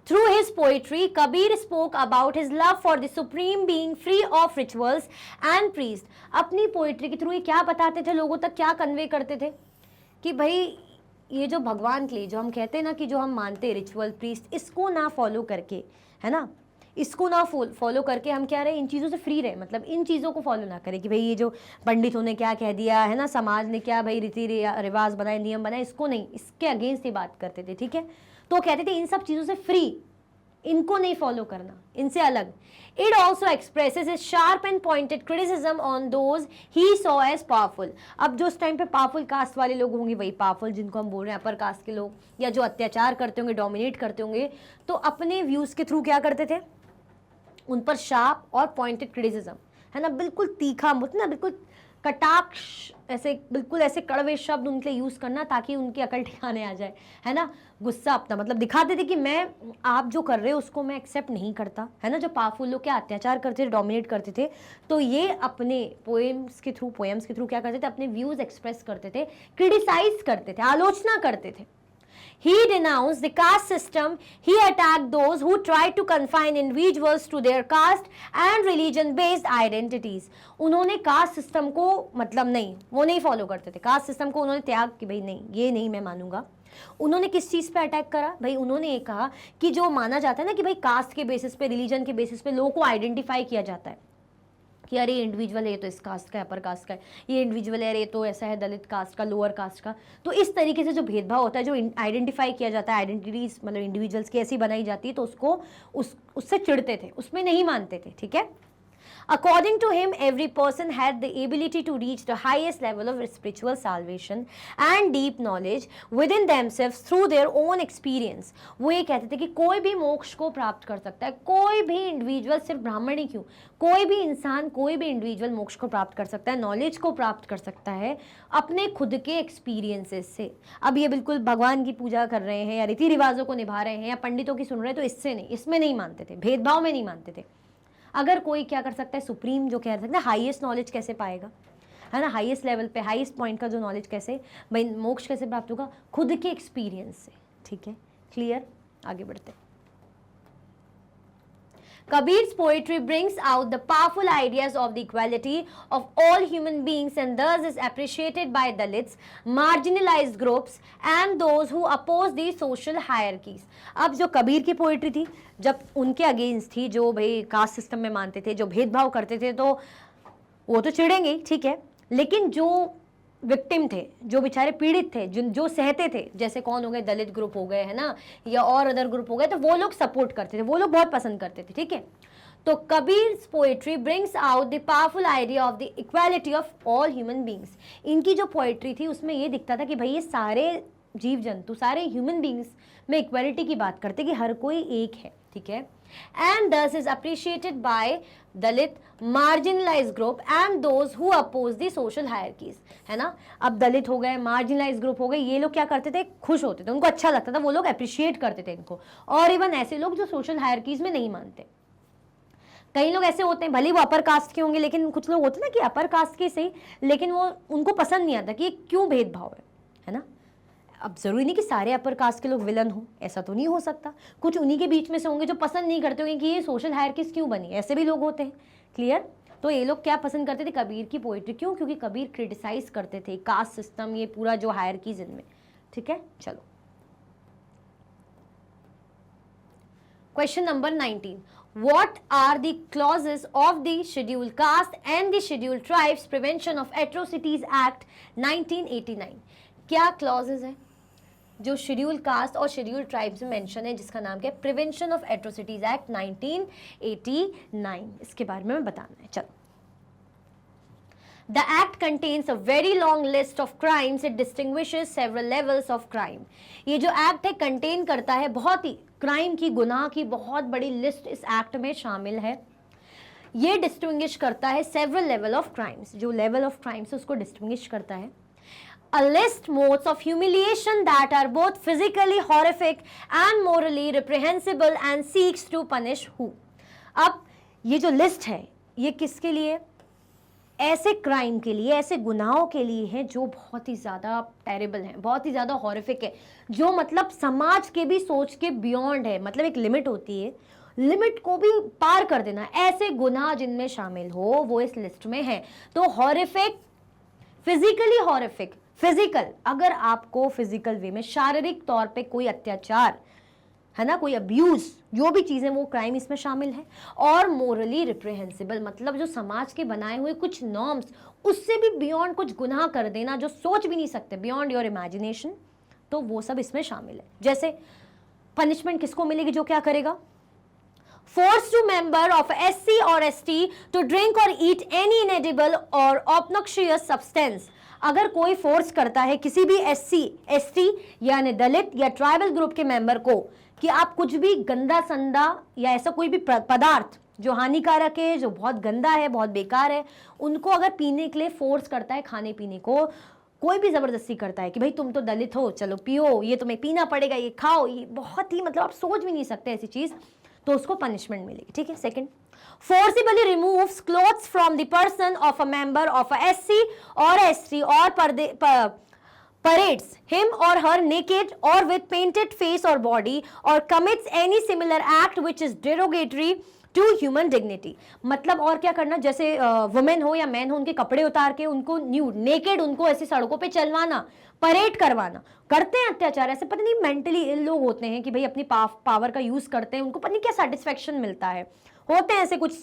Through his poetry, Kabir spoke about his love for the supreme being, free of rituals and priest. अपनी पोइट्री के थ्रू ये क्या बताते थे लोगों तक, क्या कन्वे करते थे कि भाई ये जो भगवान के लिए जो हम कहते हैं ना कि जो हम मानते हैं रिचुअल, प्रीस्ट, इसको ना फॉलो करके, है ना, इसको ना फॉलो करके हम क्या रहे, इन चीज़ों से फ्री रहे, मतलब इन चीज़ों को फॉलो ना करें कि भाई ये जो पंडितों ने क्या कह दिया, है ना, समाज ने क्या भाई रीति रिवाज बनाए, नियम बनाए, इसको नहीं, इसके अगेंस्ट ही बात करते थे। ठीक है, तो कहते थे इन सब चीज़ों से फ्री, इनको नहीं फॉलो करना, इनसे अलग। It also expresses his sharp and pointed criticism on those he saw as powerful. अब जो उस टाइम पे पावरफुल कास्ट वाले लोग होंगे, वही पावरफुल जिनको हम बोल रहे हैं अपर कास्ट के लोग, या जो अत्याचार करते होंगे, डोमिनेट करते होंगे, तो अपने व्यूज के थ्रू क्या करते थे, उन पर शार्प और पॉइंटेड क्रिटिसिज्म, है ना, बिल्कुल तीखा, मतलब बिल्कुल कटाक्ष, ऐसे बिल्कुल ऐसे कड़वे शब्द उनके यूज करना ताकि उनकी अकल ठिकाने आ जाए, है ना। गुस्सा अपना, मतलब दिखाते थे कि मैं, आप जो कर रहे हो उसको मैं एक्सेप्ट नहीं करता, है ना। जो पावरफुल लोग क्या अत्याचार करते थे, डोमिनेट करते थे, तो ये अपने पोएम्स के थ्रू क्या करते थे, अपने व्यूज एक्सप्रेस करते थे, क्रिटिसाइज करते थे, आलोचना करते थे। He denounced the caste system. He attacked those who tried to confine individuals to their caste and religion-based identities. उन्होंने कास्ट सिस्टम को, मतलब नहीं, वो नहीं फॉलो करते थे कास्ट सिस्टम को, उन्होंने त्याग कि भाई नहीं, ये नहीं मैं मानूंगा। उन्होंने किस चीज़ पे अटैक करा भाई? उन्होंने ये कहा कि जो माना जाता है ना कि भाई कास्ट के बेसिस पे, रिलीजन के बेसिस पे लोगों को आइडेंटिफाई किया जाता है कि अरे इंडिविजुअल है, ये तो इस कास्ट का है, अपर कास्ट का है, ये इंडिविजुअल है, अरे तो ऐसा है दलित कास्ट का, लोअर कास्ट का। तो इस तरीके से जो भेदभाव होता है, जो आइडेंटिफाई किया जाता है, आइडेंटिटीज मतलब इंडिविजुअल्स की ऐसी बनाई जाती है, तो उसको उससे चिढ़ते थे, उसमें नहीं मानते थे। ठीक है, According to him, every person had the ability to reach the highest level of spiritual salvation and deep knowledge within themselves through their own experience. वो ये कहते थे कि कोई भी मोक्ष को प्राप्त कर सकता है, कोई भी इंडिविजुअल, सिर्फ ब्राह्मण ही क्यों, कोई भी इंसान, कोई भी इंडिविजुअल मोक्ष को प्राप्त कर सकता है, नॉलेज को प्राप्त कर सकता है अपने खुद के एक्सपीरियंसेस से। अब ये बिल्कुल भगवान की पूजा कर रहे हैं या रीति रिवाजों को निभा रहे हैं या पंडितों की सुन रहे हैं, तो इससे नहीं, इसमें नहीं मानते थे, भेदभाव में नहीं मानते थे। अगर कोई क्या कर सकता है, सुप्रीम जो कह सकते हैं, हाईएस्ट नॉलेज कैसे पाएगा, है ना, हाईएस्ट लेवल पे, हाईएस्ट पॉइंट का जो नॉलेज कैसे, भाई मोक्ष कैसे प्राप्त होगा, खुद के एक्सपीरियंस से। ठीक है, क्लियर, आगे बढ़ते हैं। Kabir's poetry brings out the powerful ideas of the equality of all human beings and thus is appreciated by Dalits, marginalized groups and those who oppose the social hierarchies. अब जो कबीर की poetry थी, जब उनके against थी, जो भाई caste system में मानते थे, जो भेदभाव करते थे, तो वो तो चिढ़ेंगे, ठीक है, लेकिन जो विक्टिम थे, जो बेचारे पीड़ित थे, जो सहते थे, जैसे कौन हो गए, दलित ग्रुप हो गए, है ना, या और अदर ग्रुप हो गए, तो वो लोग सपोर्ट करते थे, वो लोग बहुत पसंद करते थे, ठीक है। तो Kabir's poetry brings out the powerful idea of the equality of all human beings. इनकी जो पोएट्री थी उसमें ये दिखता था कि भाई ये सारे जीव जंतु, सारे ह्यूमन बींग्स में इक्वालिटी की बात करते कि हर कोई एक है, ठीक है। And this is appreciated by Dalit, marginalise group and those who oppose the social hierarchies, है ना। अब दलित हो गए, मार्जिनलाइज ग्रुप हो गए, ये लोग क्या करते थे, खुश होते थे, उनको अच्छा लगता था, वो लोग अप्रिशिएट करते थे इनको। और इवन ऐसे लोग जो सोशल हायरार्कीज में नहीं मानते, कई लोग ऐसे होते हैं, भले वो अपर कास्ट के होंगे, लेकिन कुछ लोग होते हैं ना कि अपर कास्ट के सही, लेकिन वो उनको पसंद नहीं आता कि ये क्यों भेदभाव है ना। अब जरूरी नहीं कि सारे अपर कास्ट के लोग विलन हो, ऐसा तो नहीं हो सकता, कुछ उन्हीं के बीच में से होंगे जो पसंद नहीं करते होंगे कि ये सोशल हायरार्कीज क्यों बनी, ऐसे भी लोग होते हैं, क्लियर। तो ये लोग क्या पसंद करते थे, कबीर की पोइट्री, क्यों, क्योंकि कबीर क्रिटिसाइज करते थे कास्ट सिस्टम, ये पूरा जो हायरार्कीज इनमें, ठीक है। चलो question number 19, what are the clauses of the scheduled caste and the scheduled tribes prevention of atrocities act 1989? क्या क्लॉजेज है जो शेड्यूल कास्ट और शेड्यूल ट्राइब्स में मेंशन है, जिसका नाम क्या है, प्रिवेंशन ऑफ एट्रोसिटीज एक्ट 1989, इसके बारे में बताना है। चलो, The act contains a very long list of crimes. It distinguishes several levels of crime. ये जो एक्ट है कंटेन करता है बहुत ही क्राइम की, गुनाह की बहुत बड़ी लिस्ट इस एक्ट में शामिल है। ये डिस्टिंग्विश करता है सेवरल लेवल ऑफ क्राइम्स, जो लेवल ऑफ क्राइम्स उसको डिस्टिंग्विश करता है। A list modes of humiliation that are both physically horrific and morally reprehensible and seeks to punish who. अब ये जो लिस्ट है ये किसके लिए, ऐसे क्राइम के लिए, ऐसे गुनाहों के लिए है जो बहुत ही ज़्यादा टेरिबल है, बहुत ही ज़्यादा हॉरिफिक है, जो मतलब समाज के भी सोच के बियॉन्ड है। मतलब एक लिमिट होती है, लिमिट को भी पार कर देना, ऐसे गुनाह जिनमें शामिल हो वो इस लिस्ट में है। तो हॉरिफिक, फिजिकली हॉरिफिक, फिजिकल, अगर आपको फिजिकल वे में शारीरिक तौर पे कोई अत्याचार है ना, कोई अब्यूज, जो भी चीजें वो क्राइम इसमें शामिल है। और मोरली रिप्रेहेंसिबल, मतलब जो समाज के बनाए हुए कुछ नॉर्म्स उससे भी बियॉन्ड कुछ गुनाह कर देना जो सोच भी नहीं सकते, बियॉन्ड योर इमेजिनेशन, तो वो सब इसमें शामिल है। जैसे पनिशमेंट किसको मिलेगी, जो क्या करेगा, force to member of SC और ST टू ड्रिंक और ईट एनी इनएडिबल और ऑब्नॉक्शियस सब्सटेंस। अगर कोई फोर्स करता है किसी भी SC ST यानी दलित या ट्राइबल ग्रुप के मेंबर को कि आप कुछ भी गंदा संदा या ऐसा कोई भी पदार्थ जो हानिकारक है, जो बहुत गंदा है, बहुत बेकार है, उनको अगर पीने के लिए फोर्स करता है, खाने पीने को कोई भी जबरदस्ती करता है कि भाई तुम तो दलित हो, चलो पियो, ये तुम्हें पीना पड़ेगा, ये खाओ, ये बहुत ही मतलब आप सोच भी नहीं सकते ऐसी चीज, तो उसको पनिशमेंट मिलेगी, ठीक है। Second, forcibly removes clothes from the person of a member of a SC or ST or parades him or her naked or with painted face or body or commits any similar act which is derogatory to human dignity। मतलब और क्या करना, जैसे women हो या man हो, उनके कपड़े उतार के उनको न्यूड, नेकेड उनको ऐसी सड़कों पे चलवाना, परेड करवाना, करते हैं अत्याचार। ऐसे पता नहीं मेंटली इल लोग होते हैं कि भाई अपनी पावर का यूज करते हैं, उनको पता नहीं क्या सेटिस्फेक्शन मिलता है, होते हैं ऐसे कुछ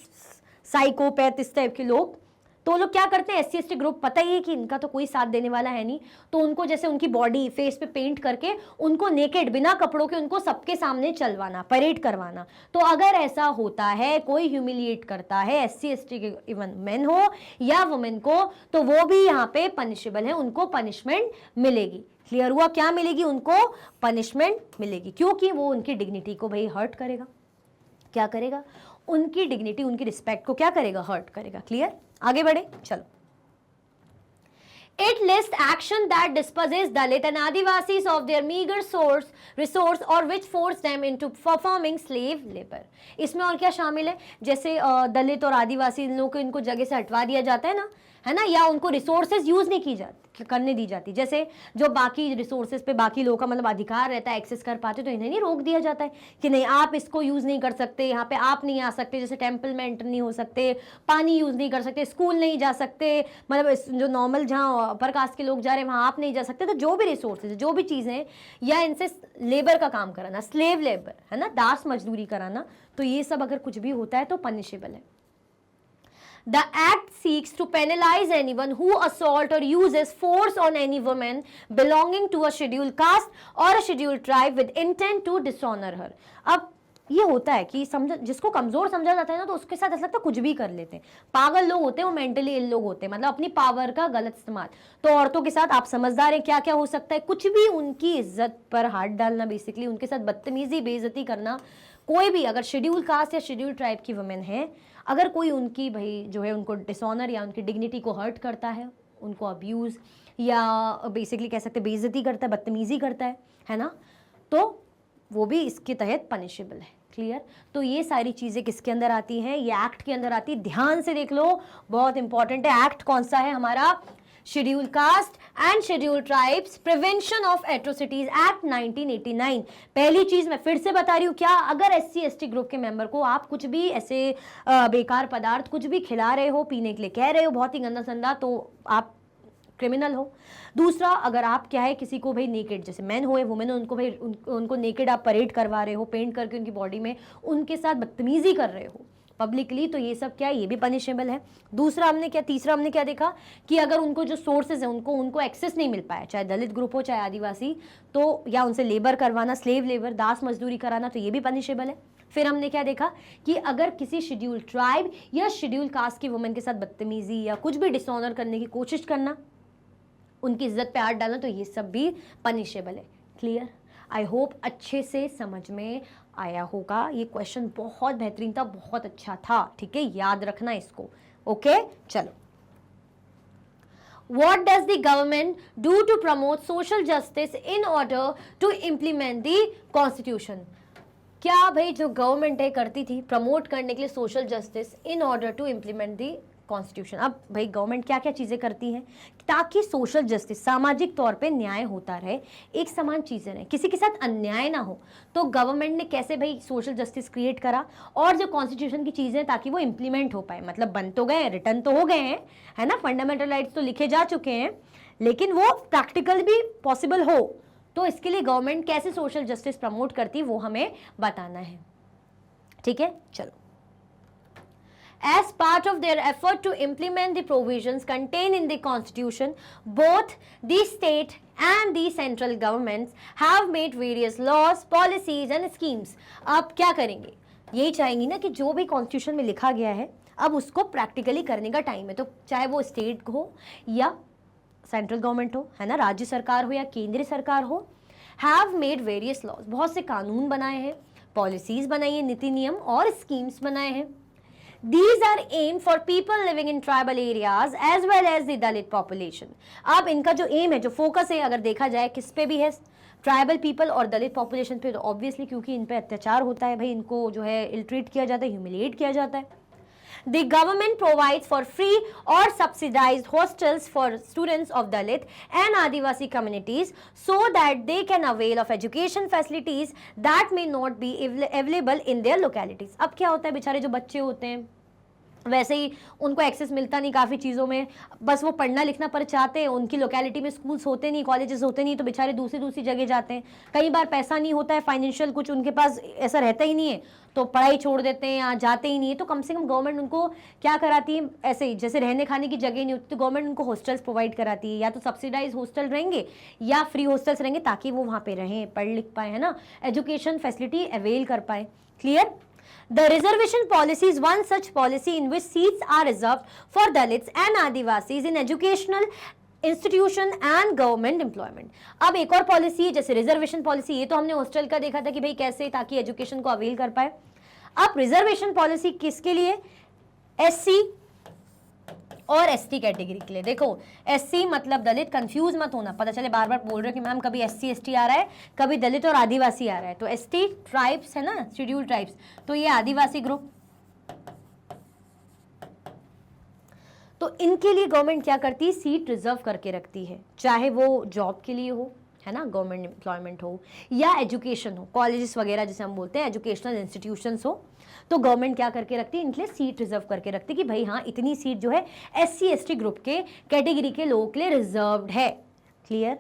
साइकोपैथ इस टाइप के लोग। तो लोग क्या करते हैं, SC ST ग्रुप पता ही है कि इनका तो कोई साथ देने वाला है नहीं, तो उनको जैसे उनकी बॉडी फेस पे पेंट करके उनको नेकेड, बिना कपड़ों के उनको सबके सामने चलवाना, परेड करवाना। तो अगर ऐसा होता है, कोई ह्यूमिलिएट करता है SC ST के इवन मेन हो या वुमेन को, तो वो भी यहाँ पे पनिशेबल है, उनको पनिशमेंट मिलेगी। क्लियर हुआ, क्या मिलेगी, उनको पनिशमेंट मिलेगी, क्योंकि वो उनकी डिग्निटी को भाई हर्ट करेगा। क्या करेगा, उनकी डिग्निटी, उनकी रिस्पेक्ट को क्या करेगा, हर्ट करेगा। क्लियर, आगे बढ़े, चलो। It lists action that disposes Dalit and Adivasis of their meager resource or which force them into performing slave labor। इसमें और क्या शामिल है, जैसे दलित और आदिवासी इन लोगों को इनको जगह से हटवा दिया जाता है ना, है ना, या उनको रिसोर्सेज यूज नहीं की जाती, करने दी जाती। जैसे जो बाकी रिसोर्सेज पे बाकी लोगों का मतलब अधिकार रहता है, एक्सेस कर पाते, तो इन्हें नहीं रोक दिया जाता है कि नहीं आप इसको यूज नहीं कर सकते, यहाँ पे आप नहीं आ सकते, जैसे टेम्पल में एंटर नहीं हो सकते, पानी यूज नहीं कर सकते, स्कूल नहीं जा सकते, मतलब जो नॉर्मल जहाँ अपर कास्ट के लोग जा रहे हैं वहाँ आप नहीं जा सकते। तो जो भी रिसोर्सेज जो भी चीजें, या इनसे लेबर का काम कराना, स्लेव लेबर है ना, दास मजदूरी कराना, तो ये सब अगर कुछ भी होता है तो पनिशेबल है। The act seeks to penalize anyone who assault or uses force on any woman belonging to a scheduled caste or a scheduled tribe with intent to dishonor her. अब ये होता है कि समझ, जिसको कमजोर समझा जाता है ना, तो उसके साथ ऐसा लगता है कुछ भी कर लेते हैं। पागल लोग होते हैं, वो मेंटली इल लोग होते हैं, मतलब अपनी पावर का गलत इस्तेमाल। तो औरतों के साथ आप समझदार हैं क्या क्या हो सकता है, कुछ भी, उनकी इज्जत पर हाथ डालना, बेसिकली उनके साथ बदतमीजी, बेइज्जती करना। कोई भी अगर शेड्यूल कास्ट या शेड्यूल ट्राइब की वुमेन है, अगर कोई उनकी भाई जो है उनको डिसऑनर या उनकी डिग्निटी को हर्ट करता है, उनको अब्यूज़ या बेसिकली कह सकते हैं बेइज्जती करता है, बदतमीजी करता है ना, तो वो भी इसके तहत पनिशेबल है। क्लियर? तो ये सारी चीज़ें किसके अंदर आती हैं? ये एक्ट के अंदर आती है। ध्यान से देख लो, बहुत इंपॉर्टेंट है। एक्ट कौन सा है हमारा? Schedule caste and schedule tribes prevention of atrocities act 1989। पहली चीज मैं फिर से बता रही हूँ, क्या अगर SC/ST ग्रुप के मेंबर को आप कुछ भी ऐसे बेकार पदार्थ कुछ भी खिला रहे हो, पीने के लिए कह रहे हो, बहुत ही गंदा संदा, तो आप क्रिमिनल हो। दूसरा, अगर आप क्या है किसी को भाई नेकेड, जैसे मैन हो या वुमेन हो, उनको भाई उनको नेकेड आप परेड करवा रहे हो, पेंट करके उनकी बॉडी में उनके साथ बदतमीजी कर रहे हो पब्लिकली, तो ये सब क्या है, ये भी पनिशेबल है। तीसरा हमने क्या देखा कि अगर उनको जो सोर्सेज है उनको एक्सेस नहीं मिल पाया, चाहे दलित ग्रुप हो चाहे आदिवासी, तो या उनसे लेबर करवाना, स्लेव लेबर, दास मजदूरी कराना, तो ये भी पनिशेबल है। फिर हमने क्या देखा कि अगर किसी शेड्यूल ट्राइब या शेड्यूल कास्ट की वुमेन के साथ बदतमीजी या कुछ भी डिसऑनर करने की कोशिश करना, उनकी इज्जत पे हाथ डालना, तो ये सब भी पनिशेबल है। क्लियर? आई होप अच्छे से समझ में आया होगा। ये क्वेश्चन बहुत बेहतरीन था, बहुत अच्छा था, ठीक है, याद रखना इसको। ओके, चलो। What does the government do to promote social justice in order to implement the constitution? क्या भाई जो गवर्नमेंट है करती थी प्रमोट करने के लिए social justice in order to implement the constitution. अब भाई गवर्नमेंट क्या क्या चीज़ें करती हैं ताकि सोशल जस्टिस, सामाजिक तौर पे न्याय होता रहे, एक समान चीज़ें रहें, किसी के साथ अन्याय ना हो। तो गवर्नमेंट ने कैसे भाई सोशल जस्टिस क्रिएट करा, और जो कॉन्स्टिट्यूशन की चीज़ें ताकि वो इम्प्लीमेंट हो पाए, मतलब बन तो गए, रिटर्न तो हो गए हैं, है ना, फंडामेंटल राइट्स तो लिखे जा चुके हैं, लेकिन वो प्रैक्टिकल भी पॉसिबल हो, तो इसके लिए गवर्नमेंट कैसे सोशल जस्टिस प्रमोट करती है वो हमें बताना है। ठीक है, चलो। As part of their effort to implement the provisions contained in the Constitution, both the state and the central governments have made various laws, policies and schemes. अब क्या करेंगे? यही चाहेंगी ना कि जो भी कॉन्स्टिट्यूशन में लिखा गया है अब उसको प्रैक्टिकली करने का टाइम है। तो चाहे वो स्टेट हो या सेंट्रल गवर्नमेंट हो, है ना, राज्य सरकार हो या केंद्रीय सरकार हो, हैव मेड वेरियस लॉज, बहुत से कानून बनाए हैं, पॉलिसीज बनाई है, नीति नियम और स्कीम्स बनाए हैं। These are aimed for people living in tribal areas as well as the Dalit population. अब इनका जो एम है, जो फोकस है, अगर देखा जाए किस पे भी है, ट्राइबल पीपल और दलित पॉपुलेशन पे, तो ऑब्वियसली क्योंकि इन पे अत्याचार होता है भाई, इनको जो है इल्ट्रीट किया जाता है, ह्यूमिलिएट किया जाता है। The government provides for free or subsidized hostels for students of Dalit and Adivasi communities so that they can avail of education facilities that may not be available in their localities. अब क्या होता है, बेचारे जो बच्चे होते हैं वैसे ही उनको एक्सेस मिलता नहीं काफ़ी चीज़ों में, बस वो पढ़ना लिखना पर चाहते हैं, उनकी लोकेलिटी में स्कूल्स होते नहीं, कॉलेजेस होते नहीं, तो बेचारे दूसरी जगह जाते हैं। कई बार पैसा नहीं होता है, फाइनेंशियल कुछ उनके पास ऐसा रहता ही नहीं है, तो पढ़ाई छोड़ देते हैं या जाते ही नहीं है। तो कम से कम गवर्नमेंट उनको क्या कराती है, ऐसे ही जैसे रहने खाने की जगह नहीं होती तो गवर्नमेंट उनको हॉस्टल्स प्रोवाइड कराती है, या तो सब्सिडाइज हॉस्टल रहेंगे या फ्री हॉस्टल्स रहेंगे, ताकि वो वहाँ पे रहें, पढ़ लिख पाए, है ना, एजुकेशन फैसिलिटी अवेल कर पाए। Clear? The reservation policy is one such policy in which seats are reserved for Dalits and Adivasis in educational institution and government employment. अब एक और पॉलिसी है जैसे रिजर्वेशन पॉलिसी, ये तो हमने हॉस्टल का देखा था कि भाई कैसे ताकि एजुकेशन को अवेल कर पाए। अब रिजर्वेशन पॉलिसी किसके लिए? SC और ST कैटेगरी के लिए। देखो SC मतलब दलित, कंफ्यूज मत होना, पता चले बार बार बोल रहे हो कि मैम कभी SC ST आ रहा है, कभी दलित और आदिवासी आ रहा है। तो ST ट्राइब्स है ना, शेड्यूल ट्राइब्स, तो ये आदिवासी ग्रुप। तो इनके लिए गवर्नमेंट क्या करती है, सीट रिजर्व करके रखती है, चाहे वो जॉब के लिए हो, है ना, गवर्नमेंट एम्प्लॉयमेंट हो, या एजुकेशन हो, कॉलेजेस वगैरह जिसे हम बोलते हैं, एजुकेशनल इंस्टीट्यूशंस हो, तो गवर्नमेंट क्या करके रखती है, इनके लिए सीट रिजर्व करके रखती है कि भाई हाँ इतनी सीट जो है SC ST ग्रुप के कैटेगरी के लोगों के लिए रिजर्व्ड है। क्लियर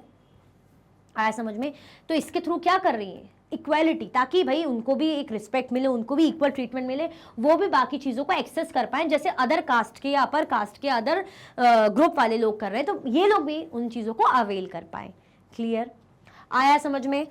आया समझ में? तो इसके थ्रू क्या कर रही है, इक्वालिटी, ताकि भाई उनको भी एक रिस्पेक्ट मिले, उनको भी इक्वल ट्रीटमेंट मिले, वो भी बाकी चीज़ों को एक्सेस कर पाएं जैसे अदर कास्ट के या अपर कास्ट के अदर ग्रुप वाले लोग कर रहे हैं, तो ये लोग भी उन चीज़ों को अवेल कर पाए। क्लियर आया समझ में?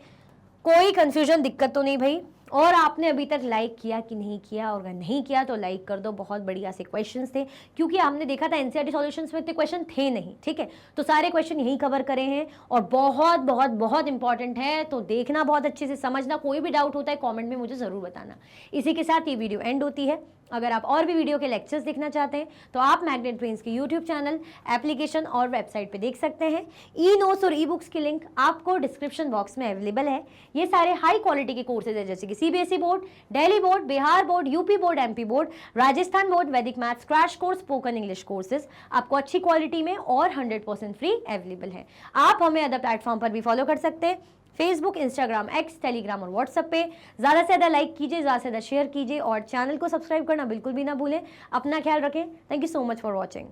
कोई कंफ्यूजन, दिक्कत तो नहीं भाई? और आपने अभी तक लाइक किया कि नहीं किया, और अगर नहीं किया तो लाइक कर दो। बहुत बढ़िया से क्वेश्चंस थे, क्योंकि हमने देखा था एनसीईआरटी सॉल्यूशंस में इतने क्वेश्चन थे नहीं, ठीक है, तो सारे क्वेश्चन यही कवर करे हैं और बहुत बहुत बहुत इंपॉर्टेंट है, तो देखना, बहुत अच्छे से समझना। कोई भी डाउट होता है कमेंट में मुझे ज़रूर बताना। इसी के साथ ये वीडियो एंड होती है। अगर आप और भी वीडियो के लेक्चर्स देखना चाहते हैं तो आप मैग्नेट ब्रेन्स के यूट्यूब चैनल, एप्लीकेशन और वेबसाइट पे देख सकते हैं। ई नोट्स और ई बुक्स की लिंक आपको डिस्क्रिप्शन बॉक्स में अवेलेबल है। ये सारे हाई क्वालिटी के कोर्सेज है, जैसे कि CBSE board, Delhi board, Bihar board, UP board, MP board, Rajasthan board, Vedic maths crash course, spoken English courses आपको अच्छी क्वालिटी में और 100% फ्री अवेलेबल है। आप हमें अदर प्लेटफॉर्म पर भी फॉलो कर सकते हैं, फेसबुक, इंस्टाग्राम, एक्स, टेलीग्राम और व्हाट्सएप पे। ज़्यादा से ज़्यादा लाइक कीजिए, ज़्यादा से ज़्यादा शेयर कीजिए और चैनल को सब्सक्राइब करना बिल्कुल भी ना भूलें। अपना ख्याल रखें। Thank you so much for watching.